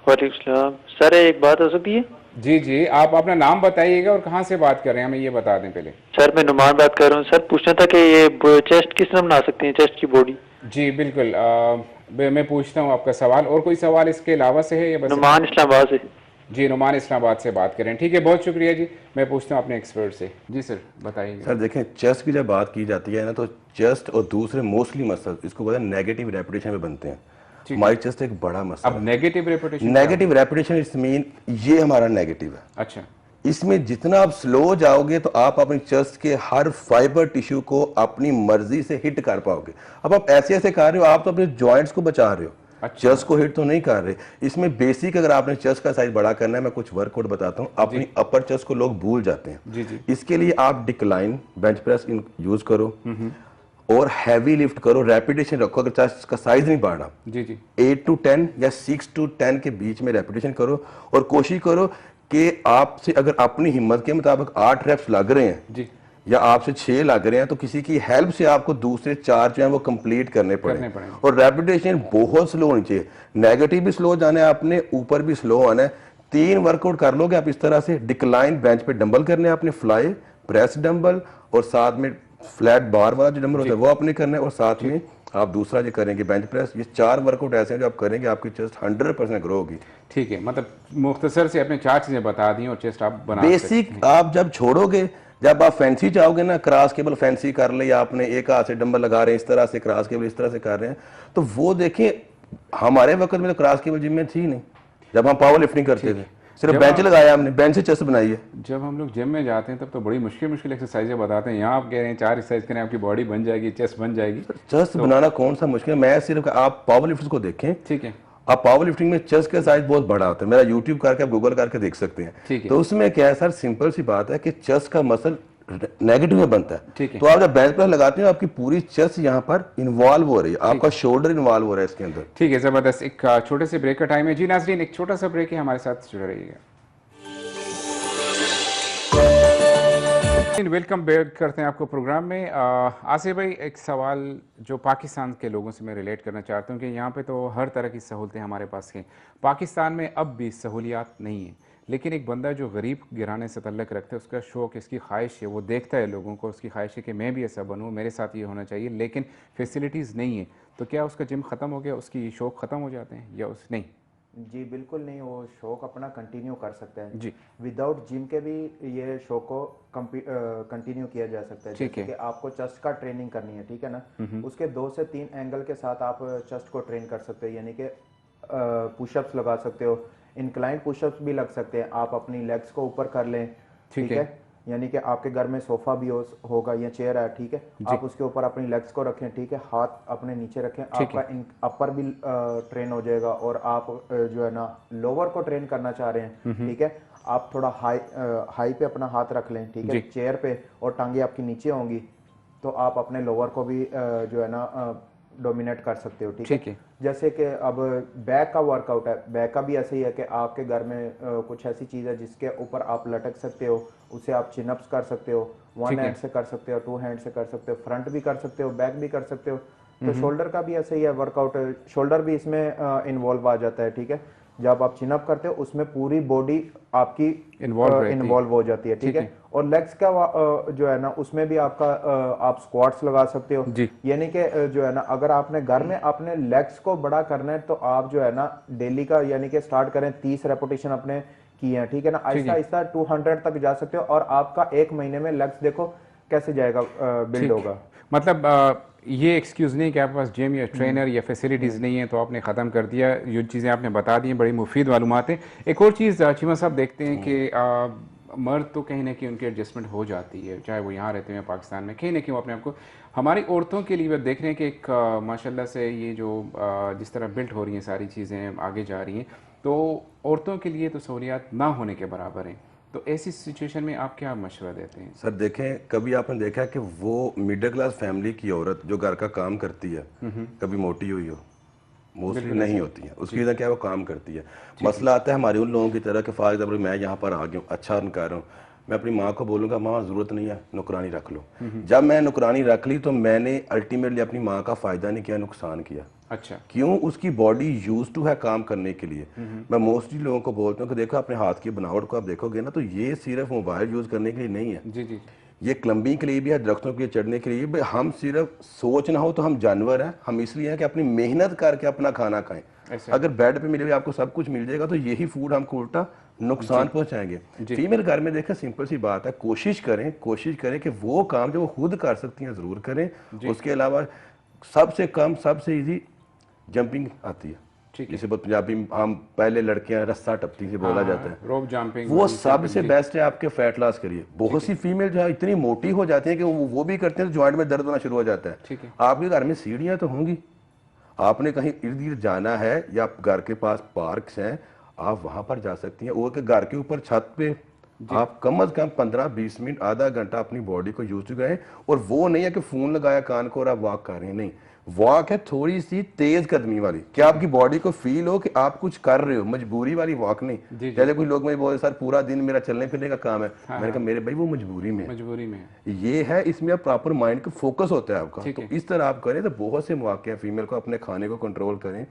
[SPEAKER 4] वालेकुम सलाम। सर एक बात हो सकती है?
[SPEAKER 1] जी जी, आप अपना नाम बताइएगा और कहाँ से बात कर रहे हैं, हमें ये बता दें पहले।
[SPEAKER 4] सर मैं नुमान बात कर रहा हूँ। सर पूछना था कि ये चेस्ट किस तरह बना सकते हैं, चेस्ट की बॉडी?
[SPEAKER 1] जी बिल्कुल, मैं पूछता हूँ आपका सवाल। और कोई सवाल इसके अलावा से है या बस?
[SPEAKER 4] नुमान इस्लामाबाद से।
[SPEAKER 1] जी, नुमान इस्लामाबाद से बात करें। ठीक है, बहुत शुक्रिया जी। मैं पूछता हूँ अपने एक्सपर्ट से। जी सर, बताइए।
[SPEAKER 2] सर देखें, चेस्ट की जब बात की जाती है ना, तो चेस्ट और दूसरे मोस्टली मसल इसको बोलते हैं नेगेटिव रेपुटेशन में बनते हैं। हमारी चेस्ट एक बड़ा मसल
[SPEAKER 1] अब negative reputation,
[SPEAKER 2] negative reputation it's mean ये हमारा नेगेटिव है।
[SPEAKER 1] अच्छा।
[SPEAKER 2] इसमें जितना आप स्लो जाओगे तो आप अपनी चेस्ट के हर फाइबर टिश्यू को अपनी मर्जी से हिट कर पाओगे। अब आप ऐसे ऐसे कर रहे हो, आप तो अपने जॉइंट्स को बचा रहे हो।
[SPEAKER 1] अच्छा।
[SPEAKER 2] चेस्ट को हिट तो नहीं कर रहे। इसमें बेसिक अगर आपने चेस्ट का साइज बड़ा करना है, मैं कुछ वर्कआउट बताता हूँ। अपनी अपर चेस्ट को लोग भूल जाते हैं।
[SPEAKER 1] जी जी।
[SPEAKER 2] इसके लिए आप डिक्लाइन बेंच प्रेस यूज करो और हैवी लिफ्ट करो, रेपिटेशन रखो। अगर चेस्ट का साइज नहीं बढ़ा,
[SPEAKER 1] जी जी।
[SPEAKER 2] 8 to 10 या 6 to 10 के बीच में रेपिटेशन करो, और कोशिश करो कि आपसे अगर अपनी हिम्मत के मुताबिक 8 रेप्स लग रहे हैं
[SPEAKER 1] जी,
[SPEAKER 2] या आपसे 6 लग रहे हैं, तो किसी की हेल्प से आपको दूसरे 4 जो है वो कंप्लीट करने पड़े। और रेपिटेशन बहुत स्लो होनी चाहिए। नेगेटिव भी स्लो जाना है, आपने ऊपर भी स्लो आना है। 3 वर्कआउट कर लोगे आप इस तरह से। डिक्लाइन बेंच पे डंबल करने हैं आपने, फ्लाई प्रेस डंबल, और साथ में फ्लैट बार वाला जो डंबल होता है वो आपने करना है, और साथ में आप दूसरा जो करेंगे बेंच प्रेस। ये 4 वर्कआउट ऐसे हैं जो आप करेंगे, आपकी चेस्ट 100% ग्रो होगी।
[SPEAKER 1] ठीक है, मतलब मुख्तसर से अपने 4 चीजें बता दी और चेस्ट आप बना
[SPEAKER 2] बेसिक आप जब छोड़ोगे, जब आप फैंसी चाहोगे ना, क्रॉस केबल फैंसी कर ले, या आपने एक हाथ से डंबल लगा रहे हैं इस तरह से, क्रॉस केबल इस तरह से कर रहे हैं, तो वो देखिए हमारे वक्त में तो क्रॉस केबल जिम में थी नहीं। जब हम पावर लिफ्टिंग करते थे, सिर्फ बेंच लगाया हमने, बेंच से चेस्ट बनाई है।
[SPEAKER 1] जब हम लोग जिम में जाते हैं तब तो बड़ी मुश्किल एक्सरसाइजें बताते हैं। यहाँ आप कह रहे हैं 4 एक्सरसाइज करें आपकी बॉडी बन जाएगी, चेस्ट बन जाएगी।
[SPEAKER 2] चेस्ट बनाना कौन सा मुश्किल है? मैं सिर्फ, आप पावर लिफ्टर्स को देखें,
[SPEAKER 1] ठीक है।
[SPEAKER 2] आप पावर लिफ्टिंग में चेस्ट का साइज बहुत बड़ा होता है। मेरा यूट्यूब करके आप गूगल करके देख सकते
[SPEAKER 1] ठीक
[SPEAKER 2] हैं।
[SPEAKER 1] है।
[SPEAKER 2] तो उसमें क्या है सर, सिंपल सी बात है कि चेस्ट का मसल नेगेटिव में बनता है।
[SPEAKER 1] ठीक है।
[SPEAKER 2] तो आप जब बेंच प्रेस लगाते हो, आपकी पूरी चेस्ट यहाँ पर इन्वॉल्व हो रही है, आपका शोल्डर इन्वॉल्व हो रहा है इसके अंदर।
[SPEAKER 1] ठीक है, जबरदस्त। एक छोटे से ब्रेक का टाइम है। जी नाज़रीन, एक छोटा सा ब्रेक है, हमारे साथ जुड़े रहिएगा। वेलकम बैक करते हैं आपको प्रोग्राम में। आसिफ भाई, एक सवाल जो पाकिस्तान के लोगों से मैं रिलेट करना चाहता हूँ कि यहाँ पे तो हर तरह की सहूलतें हमारे पास हैं। पाकिस्तान में अब भी सहूलियात नहीं है, लेकिन एक बंदा जो गरीब गिराने से तल्लक रखता है, उसका शौक़, इसकी ख्वाहिश है, वो देखता है लोगों को, उसकी ख्वाहिश है कि मैं भी ऐसा बनूँ, मेरे साथ ये होना चाहिए, लेकिन फैसिलिटीज़ नहीं है। तो क्या उसका जिम ख़त्म हो गया, उसकी शौक़ ख़त्म हो जाते हैं या उस नहीं?
[SPEAKER 3] जी बिल्कुल नहीं, वो शौक अपना कंटिन्यू कर सकते हैं
[SPEAKER 1] जी।
[SPEAKER 3] विदाउट जिम के भी। ये शौक को कंटिन्यू किया जा सकता है।
[SPEAKER 1] ठीक
[SPEAKER 3] जैसे
[SPEAKER 1] है।
[SPEAKER 3] कि आपको चेस्ट का ट्रेनिंग करनी है, ठीक है ना, उसके 2 से 3 एंगल के साथ आप चेस्ट को ट्रेन कर सकते हो। यानी कि पुशअप्स लगा सकते हो, इंक्लाइंट पुशअप्स भी लग सकते हैं, आप अपनी लेग्स को ऊपर कर लें, ठीक है, यानी कि आपके घर में सोफा भी होगा या चेयर है, ठीक है, आप उसके ऊपर अपनी लेग्स को रखें, ठीक है, हाथ अपने नीचे रखें, आपका अपर भी ट्रेन हो जाएगा, और आप जो है ना लोअर को ट्रेन करना चाह रहे हैं, ठीक है, आप थोड़ा हाई पे अपना हाथ रख लें, ठीक है, चेयर पे, और टांगे आपकी नीचे होंगी, तो आप अपने लोअर को भी जो है ना डोमिनेट कर सकते हो, ठीक है। जैसे कि अब बैक का वर्कआउट है, बैक का भी ऐसे ही है कि आपके घर में कुछ ऐसी चीज़ है जिसके ऊपर आप लटक सकते हो, उसे आप चिनअप्स कर सकते हो, वन हैंड से कर सकते हो, टू हैंड से कर सकते हो, फ्रंट भी कर सकते हो, बैक भी कर सकते हो। तो शोल्डर का भी ऐसे ही है वर्कआउट, शोल्डर भी इसमें इन्वॉल्व आ जाता है, ठीक है। जब आप चिनअप करते हो उसमें पूरी बॉडी आपकी इन्वॉल्व हो जाती है, ठीक है। और लेग्स का जो है ना उसमें भी आपका आप स्क्वाट्स लगा सकते हो, यानी कि जो है ना अगर आपने घर में अपने लेग्स को बड़ा करना है तो आप जो है ना डेली का यानी कि स्टार्ट करें 30 रेपिटेशन अपने किए हैं, ठीक है ना, आहिस्ता आहिस्ता 200 तक जा सकते हो, और आपका एक महीने में लेग्स देखो कैसे जाएगा, बिल्ड होगा।
[SPEAKER 1] मतलब ये एक्सक्यूज़ नहीं कि आपके पास जिम या ट्रेनर या फैसिलिटीज़ नहीं है तो आपने ख़त्म कर दिया। जो चीज़ें आपने बता दी हैं बड़ी मुफीद मालूमात हैं। एक और चीज़ चीमा साहब देखते हैं कि मर्द तो कहीं ना कहीं उनकी एडजस्टमेंट हो जाती है, चाहे वो यहाँ रहते हैं पाकिस्तान में, कहीं ना कहीं वो अपने आप को, हमारी औरतों के लिए वो देख रहे हैं कि एक माशाल्लाह से ये जो जिस तरह बिल्ट हो रही हैं सारी चीज़ें आगे जा रही हैं, तो औरतों के लिए तो सहूलियात ना होने के बराबर हैं। तो ऐसी सिचुएशन में आप क्या मशवरा देते हैं?
[SPEAKER 2] सर देखें, कभी आपने देखा है कि वो मिडिल क्लास फैमिली की औरत जो घर का काम करती है कभी मोटी हुई हो? मोस्टली नहीं होती है। उसकी वजह क्या है, वो काम करती है। मसला आता है हमारे उन लोगों की तरह कि फॉर एग्जाम्पल मैं यहाँ पर आ गया हूँ, अच्छा अर्न कर रहा हूँ, मैं अपनी माँ को बोलूँगा माँ ज़रूरत नहीं है, नौकरानी रख लो। जब मैं नौकरानी रख ली तो मैंने अल्टीमेटली अपनी माँ का फ़ायदा नहीं किया, नुकसान किया।
[SPEAKER 1] अच्छा,
[SPEAKER 2] क्यों? उसकी बॉडी यूज टू है काम करने के लिए। मैं मोस्टली लोगों को बोलता हूँ कि देखो अपने हाथ की बनावट को आप देखोगे ना, तो ये सिर्फ मोबाइल यूज़ करने के लिए नहीं है,
[SPEAKER 1] जी जी,
[SPEAKER 2] ये क्लम्बिंग के लिए भी है, दरख्तों के लिए चढ़ने के लिए भी। हम सिर्फ सोच ना हो तो हम जानवर हैं, हम इसलिए हैं कि अपनी मेहनत करके अपना खाना खाएं। अगर बेड पे मिले हुए आपको सब कुछ मिल जाएगा तो यही फूड हमको उल्टा नुकसान पहुंचाएंगे। फीमेल घर में देखा सिंपल सी बात है, कोशिश करें कि वो काम जो वो खुद कर सकती हैं ज़रूर करें। उसके अलावा सबसे कम सबसे ईजी जंपिंग आती है, जिसे पंजाबी हम पहले लड़कियां रस्सा टपती से बोला जाता है,
[SPEAKER 1] रोप जंपिंग,
[SPEAKER 2] वो सबसे बेस्ट है आपके फैट लॉस के लिए। बहुत सी फीमेल जो है इतनी मोटी हो जाती है कि वो भी करते हैं तो जॉइंट में दर्द होना शुरू हो जाता है। आपके घर में सीढ़ियां तो होंगी, आपने कहीं इर्द गिर्द जाना है या घर के पास पार्क्स हैं, आप वहां पर जा सकती हैं। और के घर के ऊपर छत पे आप कम से कम 15-20 मिनट आधा घंटा अपनी बॉडी को यूज करें। और वो नहीं है कि फोन लगाया कान को और आप वॉक कर रहे हैं, नहीं, वॉक है थोड़ी सी तेज कदमी वाली, क्या आपकी बॉडी को फील हो कि आप कुछ कर रहे हो, मजबूरी वाली वॉक नहीं। जैसे कोई लोग मुझे बोले सर पूरा दिन मेरा चलने फिरने का काम है, मैंने कहा मेरे भाई वो मजबूरी में ये है, इसमें आप प्रॉपर माइंड का फोकस होता है आपका। तो इस तरह आप करें तो बहुत से मौके हैं। फीमेल को अपने खाने को कंट्रोल करें,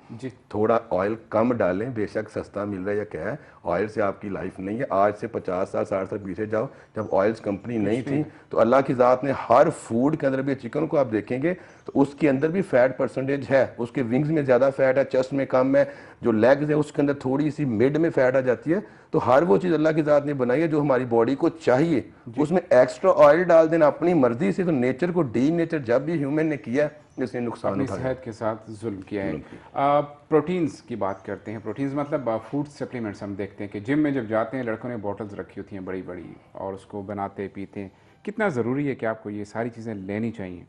[SPEAKER 2] थोड़ा ऑयल कम डालें, बेशक सस्ता मिल रहा है या क्या है, ऑयल से आपकी लाइफ नहीं है। आज से 50 साल 60 साल पीछे जाओ, जब ऑयल्स कंपनी नहीं थी तो अल्लाह की ज़ात ने हर फूड के अंदर भी, चिकन को आप देखेंगे तो उसके अंदर भी फैट परसेंटेज है, उसके विंग्स में ज़्यादा फैट है, चेस्ट में कम है, जो लेग्स है उसके अंदर थोड़ी सी मिड में फैट आ जाती है। तो हर वो चीज़ अल्लाह की ज़ात ने बनाई है जो हमारी बॉडी को चाहिए, उसमें एक्स्ट्रा ऑयल डाल देना अपनी मर्जी से, तो नेचर को डी नेचर जब भी ह्यूमन ने किया इसने नुकसान
[SPEAKER 1] अपनी सेहत के साथ जुल्म किया है। प्रोटीन्स की बात करते हैं। प्रोटीन्स मतलब फूड सप्लीमेंट्स। हम देखते हैं कि जिम में जब जाते हैं लड़कों ने बॉटल्स रखी होती हैं बड़ी बड़ी और उसको बनाते पीते हैं। कितना ज़रूरी है कि आपको ये सारी चीज़ें लेनी चाहिए?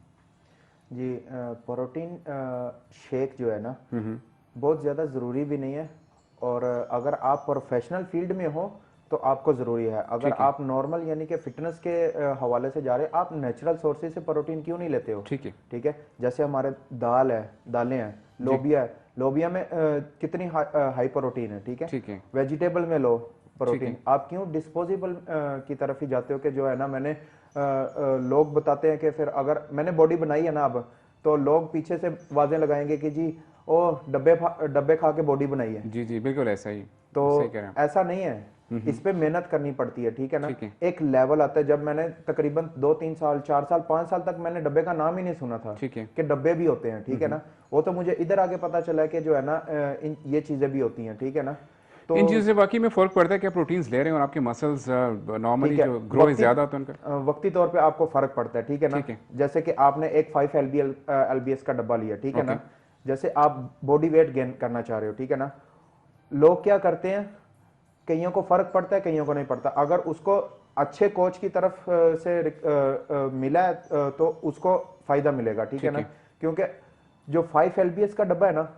[SPEAKER 3] जी, प्रोटीन शेक जो है ना बहुत ज़्यादा ज़रूरी भी नहीं है, और अगर आप प्रोफेशनल फील्ड में हो तो आपको ज़रूरी है। अगर आप नॉर्मल यानी कि फिटनेस के हवाले से जा रहे हैं, आप नेचुरल सोर्सेज से प्रोटीन क्यों नहीं लेते हो? ठीक है, जैसे हमारे दालें हैं, लोबिया है, लोबिया में कितनी हाई प्रोटीन है, ठीक है। वेजिटेबल में लो प्रोटीन, आप क्यों डिस्पोजेबल की तरफ ही जाते हो कि जो है ना, मैंने लोग बताते हैं कि फिर अगर मैंने बॉडी बनाई है ना अब, तो लोग पीछे से आवाजें लगाएंगे कि जी ओ डब्बे खा के बॉडी बनाई है।
[SPEAKER 1] जी जी, बिल्कुल ऐसा ही।
[SPEAKER 3] तो ऐसा नहीं है, इस पे मेहनत करनी पड़ती है, ठीक है ना। एक लेवल आता है, जब मैंने तकरीबन 2-3 साल 4 साल 5 साल तक मैंने डब्बे का नाम ही नहीं सुना था कि डब्बे भी होते हैं, ठीक है ना। वो तो मुझे इधर आके पता चला कि जो है ना ये चीजें भी होती हैं, ठीक है ना।
[SPEAKER 1] तो इन चीज़ों से वाकई में फ़र्क पड़ता है कि प्रोटीन्स ले रहे हैं और आपके मसल्स नॉर्मली जो ग्रो ज़्यादा होता है उनका
[SPEAKER 3] वक्ती तौर पे आपको फर्क पड़ता है, ठीक है ना। जैसे कि आपने एक 5 LBS का डब्बा लिया, ठीक है ना। जैसे आप बॉडी वेट गेन करना चाह रहे हो, ठीक है ना। लोग क्या करते हैं, कईयों को फर्क पड़ता है, कईयों को नहीं पड़ता। अगर उसको अच्छे कोच की तरफ से मिला है तो उसको फायदा मिलेगा, ठीक है ना। क्योंकि जो 5 LBS का डब्बा है ना,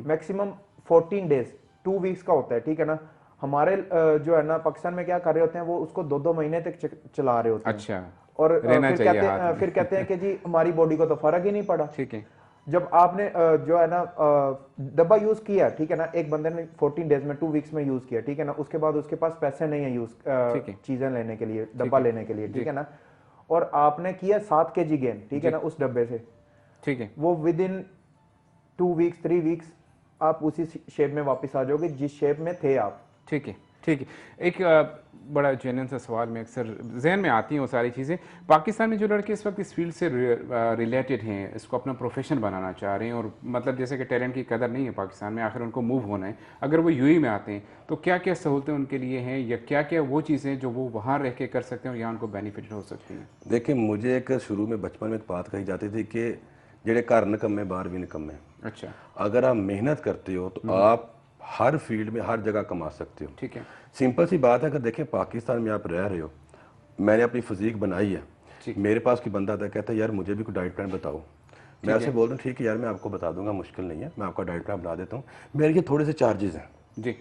[SPEAKER 3] मैक्सिमम 14 डेज 2 वीक्स का होता है, ठीक है ना। हमारे जो है ना पाकिस्तान में क्या कर रहे होते हैं, वो उसको 2-2 महीने तक चला रहे होते हैं।
[SPEAKER 1] अच्छा,
[SPEAKER 3] और
[SPEAKER 1] फिर
[SPEAKER 3] फिर कहते हैं कि जी हमारी बॉडी को तो फर्क ही नहीं पड़ा।
[SPEAKER 1] ठीक है।
[SPEAKER 3] जब आपने जो है ना डब्बा यूज किया, ठीक है ना, एक बंदे ने 14 डेज में 2 वीक्स में यूज किया, ठीक है ना, उसके बाद उसके पास पैसे नहीं है यूज चीजें लेने के लिए, डब्बा लेने के लिए, ठीक है ना, और आपने किया 7 kg गेन, ठीक है ना, उस डब्बे से,
[SPEAKER 1] ठीक है,
[SPEAKER 3] वो विद इन 2 वीक्स 3 वीक्स आप उसी शेप में वापस आ जाओगे जिस शेप में थे आप।
[SPEAKER 1] ठीक है, ठीक है। एक बड़ा जेन्युइन सा सवाल में अक्सर जहन में आती हैं वो सारी चीज़ें। पाकिस्तान में जो लड़के इस वक्त इस फील्ड से रिलेटेड हैं, इसको अपना प्रोफेशन बनाना चाह रहे हैं, और मतलब जैसे कि टैलेंट की कदर नहीं है पाकिस्तान में, आखिर उनको मूव होना है, अगर वो यूएई में आते हैं तो क्या क्या सहूलतें उनके लिए हैं, या क्या क्या वो चीज़ें जो वो वहाँ रह के कर सकते हैं और यहाँ उनको बेनिफिट हो सकती हैं?
[SPEAKER 2] देखिए, मुझे एक शुरू में बचपन में एक बात कही जाती थी कि जेड़े घर निकम्मे बाहर भी निकम्मे।
[SPEAKER 1] अच्छा,
[SPEAKER 2] अगर आप मेहनत करते हो तो आप हर फील्ड में हर जगह कमा सकते हो।
[SPEAKER 1] ठीक है,
[SPEAKER 2] सिंपल सी बात है, अगर देखें पाकिस्तान में आप रह रहे हो, मैंने अपनी फिजिक बनाई है, मेरे पास कोई बंदा आता है कहता है यार मुझे भी कोई डाइट प्लान बताओ, मैं उसे बोलता हूँ ठीक है यार मैं आपको बता दूंगा, मुश्किल नहीं है, मैं आपका डाइट प्लान बना देता हूँ, मेरे ये थोड़े से चार्जेस हैं
[SPEAKER 1] जी,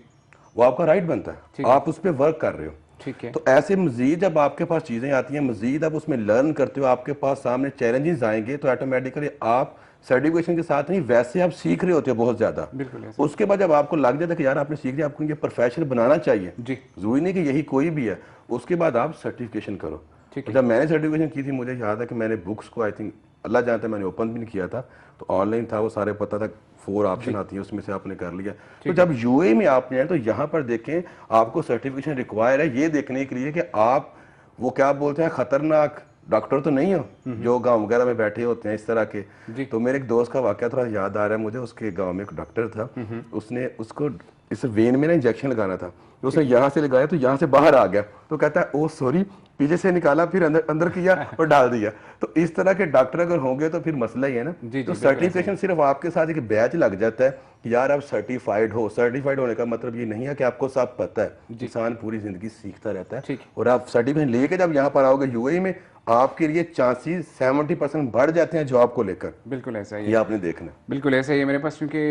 [SPEAKER 2] वो आपका राइट बनता है, आप उस पर वर्क कर रहे हो।
[SPEAKER 1] ठीक है,
[SPEAKER 2] तो ऐसे मजीद जब आपके पास चीज़ें आती हैं, मजीद आप उसमें लर्न करते हो, आपके पास सामने चैलेंजेस आएंगे, तो ऑटोमेटिकली आप सर्टिफिकेशन के साथ नहीं वैसे आप सीख रहे होते हो बहुत ज़्यादा।
[SPEAKER 1] बिल्कुल।
[SPEAKER 2] उसके बाद जब आपको लग जाता है कि यार आपने सीख लिया, आपको ये प्रोफेशन बनाना चाहिए,
[SPEAKER 1] जी,
[SPEAKER 2] जरूरी नहीं कि यही कोई भी है, उसके बाद आप सर्टिफिकेशन करो। तो जब मैंने सर्टिफिकेशन की थी, मुझे याद है कि मैंने बुक्स को आई थिंक अल्लाह जानता है मैंने ओपन भी नहीं किया था, तो ऑनलाइन था वो सारे पता था, 4 ऑप्शन आती हैं उसमें से आपने कर लिया। तो जब यूएई में आपने आए तो यहाँ पर देखें आपको सर्टिफिकेशन रिक्वायर है ये देखने के लिए कि आप वो क्या बोलते हैं खतरनाक डॉक्टर तो नहीं हो जो गांव वगैरह में बैठे होते हैं इस तरह के। तो मेरे एक दोस्त का वाकया थोड़ा याद आ रहा है मुझे, उसके गांव में एक डॉक्टर था, उसने उसको इस वेन में ना इंजेक्शन लगाना था, तो उसने यहाँ से लगाया तो यहाँ से बाहर आ गया, तो कहता है ओ सॉरी, पीछे से निकाला फिर अंदर अंदर किया और डाल दिया। तो इस तरह के डॉक्टर अगर होंगे तो फिर मसला ही है ना। तो सर्टिफिकेशन सिर्फ आपके साथ एक बैच लग जाता है कि यार आप सर्टिफाइड हो। सर्टिफाइड होने का मतलब ये नहीं है कि आपको सब पता है, इंसान पूरी जिंदगी सीखता रहता है, और आप सर्टिफिकेशन लेके जब यहाँ पर आओगे यूएई में, आपके लिए चांसेस 70% बढ़ जाते हैं जॉब को लेकर।
[SPEAKER 1] बिल्कुल ऐसा ही
[SPEAKER 2] ये आपने देखना।
[SPEAKER 1] बिल्कुल ऐसा ही है। मेरे पास क्योंकि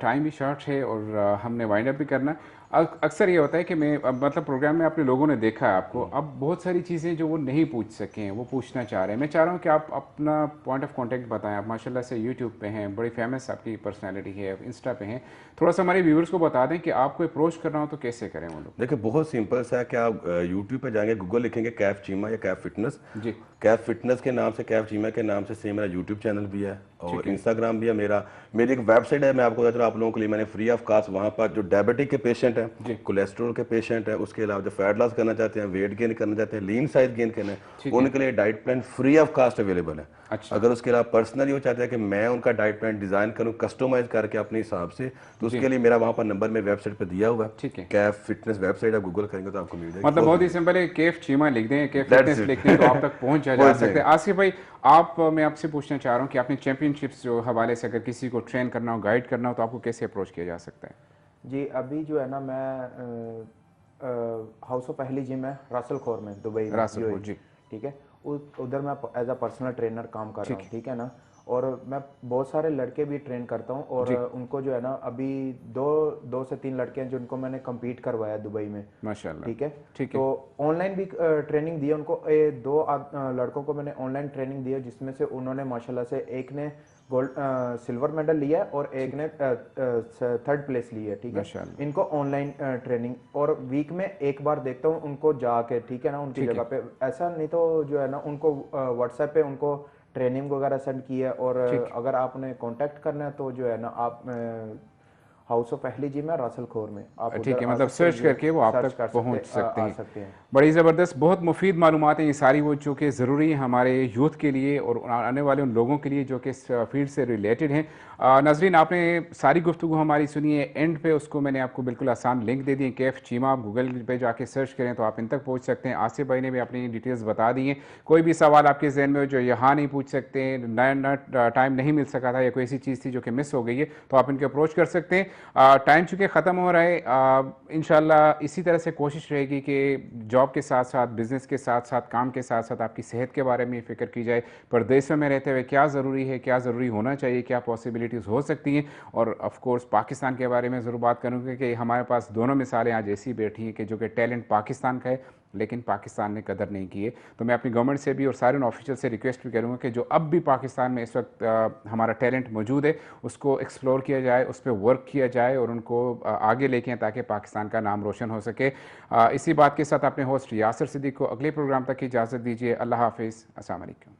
[SPEAKER 1] टाइम भी शॉर्ट है और हमने वाइंड अप भी करना। अक्सर ये होता है कि मैं मतलब प्रोग्राम में आपने लोगों ने देखा है आपको, अब बहुत सारी चीज़ें जो वो नहीं पूछ सके हैं वो पूछना चाह रहे हैं। मैं चाह रहा हूँ कि आप अपना पॉइंट ऑफ कांटेक्ट बताएं। आप माशाल्लाह से यूट्यूब पे हैं, बड़ी फेमस आपकी पर्सनैलिटी है, इंस्टा पे हैं, थोड़ा सा हमारे व्यूअर्स को बता दें कि आपको अप्रोच करना हो तो कैसे करें वो लोग।
[SPEAKER 2] देखिए बहुत सिंपल सा है कि आप यूट्यूब पे जाएंगे, गूगल लिखेंगे कैफ चीमा या कैफ फिटनेस,
[SPEAKER 1] जी,
[SPEAKER 2] कैफ फिटनेस के नाम से, कैफ चीमा के नाम से सेम मेरा यूट्यूब चैनल भी है और इंस्टाग्राम भी है मेरा। मेरी एक वेबसाइट है, मैं आपको बता रहा हूँ आप लोगों के लिए मैंने फ्री ऑफ कास्ट वहाँ पर जो डायबिटिक के पेशेंट हैं, कोलेस्ट्रॉल के पेशेंट हैं, उसके अलावा जो फैट लॉस करना चाहते हैं, वेट गेन करना चाहते हैं, लीन साइज गेन करना है, उनके लिए diet plan free of cost available है। अगर उसके अलावा पर्सनली वो चाहते हैं कि मैं उनका डाइट प्लान डिजाइन करूँ कस्टमाइज करके अपने हिसाब से, तो उसके लिए मेरा वहाँ पर नंबर में वेबसाइट पर दिया हुआ है।
[SPEAKER 1] ठीक है,
[SPEAKER 2] कैफ फिटनेस वेबसाइट आप गूगल करेंगे तो आपको मिल जाएगी।
[SPEAKER 1] मतलब बहुत ही सिंपल है, कैफ चीमा लिख दें, कैफ फिटनेस लिख दें तो आप तक पहुंच जा सकते हैं। आसिफ भाई मैं आपसे पूछना चाह रहा हूँ कि आपने चैंपियनशिप्स जो हवाले से अगर किसी को ट्रेन करना हो, गाइड करना हो, तो आपको कैसे अप्रोच किया जा सकता है?
[SPEAKER 3] जी अभी जो है ना मैं हाउस ऑफ अहली जिम है रासल खोर में दुबई में,
[SPEAKER 1] जी,
[SPEAKER 3] ठीक है, उधर मैं एज अ पर्सनल ट्रेनर काम कर रहा हूँ, ठीक है ना। और मैं बहुत सारे लड़के भी ट्रेन करता हूँ और उनको जो है ना अभी दो से तीन लड़के हैं जिनको मैंने कम्पीट करवाया दुबई में, माशाल्लाह, ठीक है। तो ऑनलाइन भी ट्रेनिंग दी है उनको। 2 लड़कों को मैंने ऑनलाइन ट्रेनिंग दी है, जिसमें से उन्होंने माशाल्लाह से एक ने गोल्ड सिल्वर मेडल लिया है और एक ने 3rd प्लेस ली है, ठीक है। इनको ऑनलाइन ट्रेनिंग, और वीक में एक बार देखता हूँ उनको जाके, ठीक है ना, उनकी जगह पे। ऐसा नहीं तो जो है ना उनको व्हाट्सएप पे उनको ट्रेनिंग वगैरह सेंड की है। और अगर आपने कांटेक्ट करना है तो जो है ना आप हाउस ऑफ अहली जिम है रासल खोर में, आप
[SPEAKER 1] ठीक है, मतलब सर्च करके वो आप तक पहुंच सकते हैं। बड़ी ज़बरदस्त, बहुत मुफीद मालूमात हैं ये सारी, वो जो कि ज़रूरी है हमारे यूथ के लिए और आने वाले उन लोगों के लिए जो कि इस फील्ड से रिलेटेड हैं। नाजरीन आपने सारी गुफ्तगू हमारी सुनी है, एंड पे उसको मैंने आपको बिल्कुल आसान लिंक दे दिए, कैफ चीमा, आप गूगल पे जाके सर्च करें तो आप इन तक पहुँच सकते हैं। आसिफ भाई ने भी अपनी डिटेल्स बता दी हैं। कोई भी सवाल आपके जहन में हो जो यहाँ नहीं पूछ सकते, टाइम नहीं मिल सका था या कोई ऐसी चीज़ थी जो कि मिस हो गई है, तो आप इनके अप्रोच कर सकते हैं। टाइम चूँकि ख़त्म हो रहा है, इंशाल्लाह इसी तरह से कोशिश रहेगी कि जॉब के साथ साथ, बिज़नेस के साथ साथ, काम के साथ साथ आपकी सेहत के बारे में फ़िक्र की जाए। परदेशों में रहते हुए क्या ज़रूरी है, क्या ज़रूरी होना चाहिए, क्या पॉसिबिलिटीज़ हो सकती हैं, और ऑफ़ कोर्स पाकिस्तान के बारे में ज़रूर बात करूँगी कि हमारे पास दोनों मिसालें आज ऐसी बैठी हैं कि जो कि टैलेंट पाकिस्तान का है लेकिन पाकिस्तान ने कदर नहीं की है। तो मैं अपनी गवर्नमेंट से भी और सारे ऑफिशियल से रिक्वेस्ट भी करूँगा कि जो अब भी पाकिस्तान में इस वक्त हमारा टैलेंट मौजूद है उसको एक्सप्लोर किया जाए, उस पर वर्क किया जाए और उनको आगे लेके आएं ताकि पाकिस्तान का नाम रोशन हो सके। इसी बात के साथ अपने होस्ट यासिर सिद्दीक को अगले प्रोग्राम तक की इजाज़त दीजिए। अल्लाह हाफिज़, अस्सलाम वालेकुम।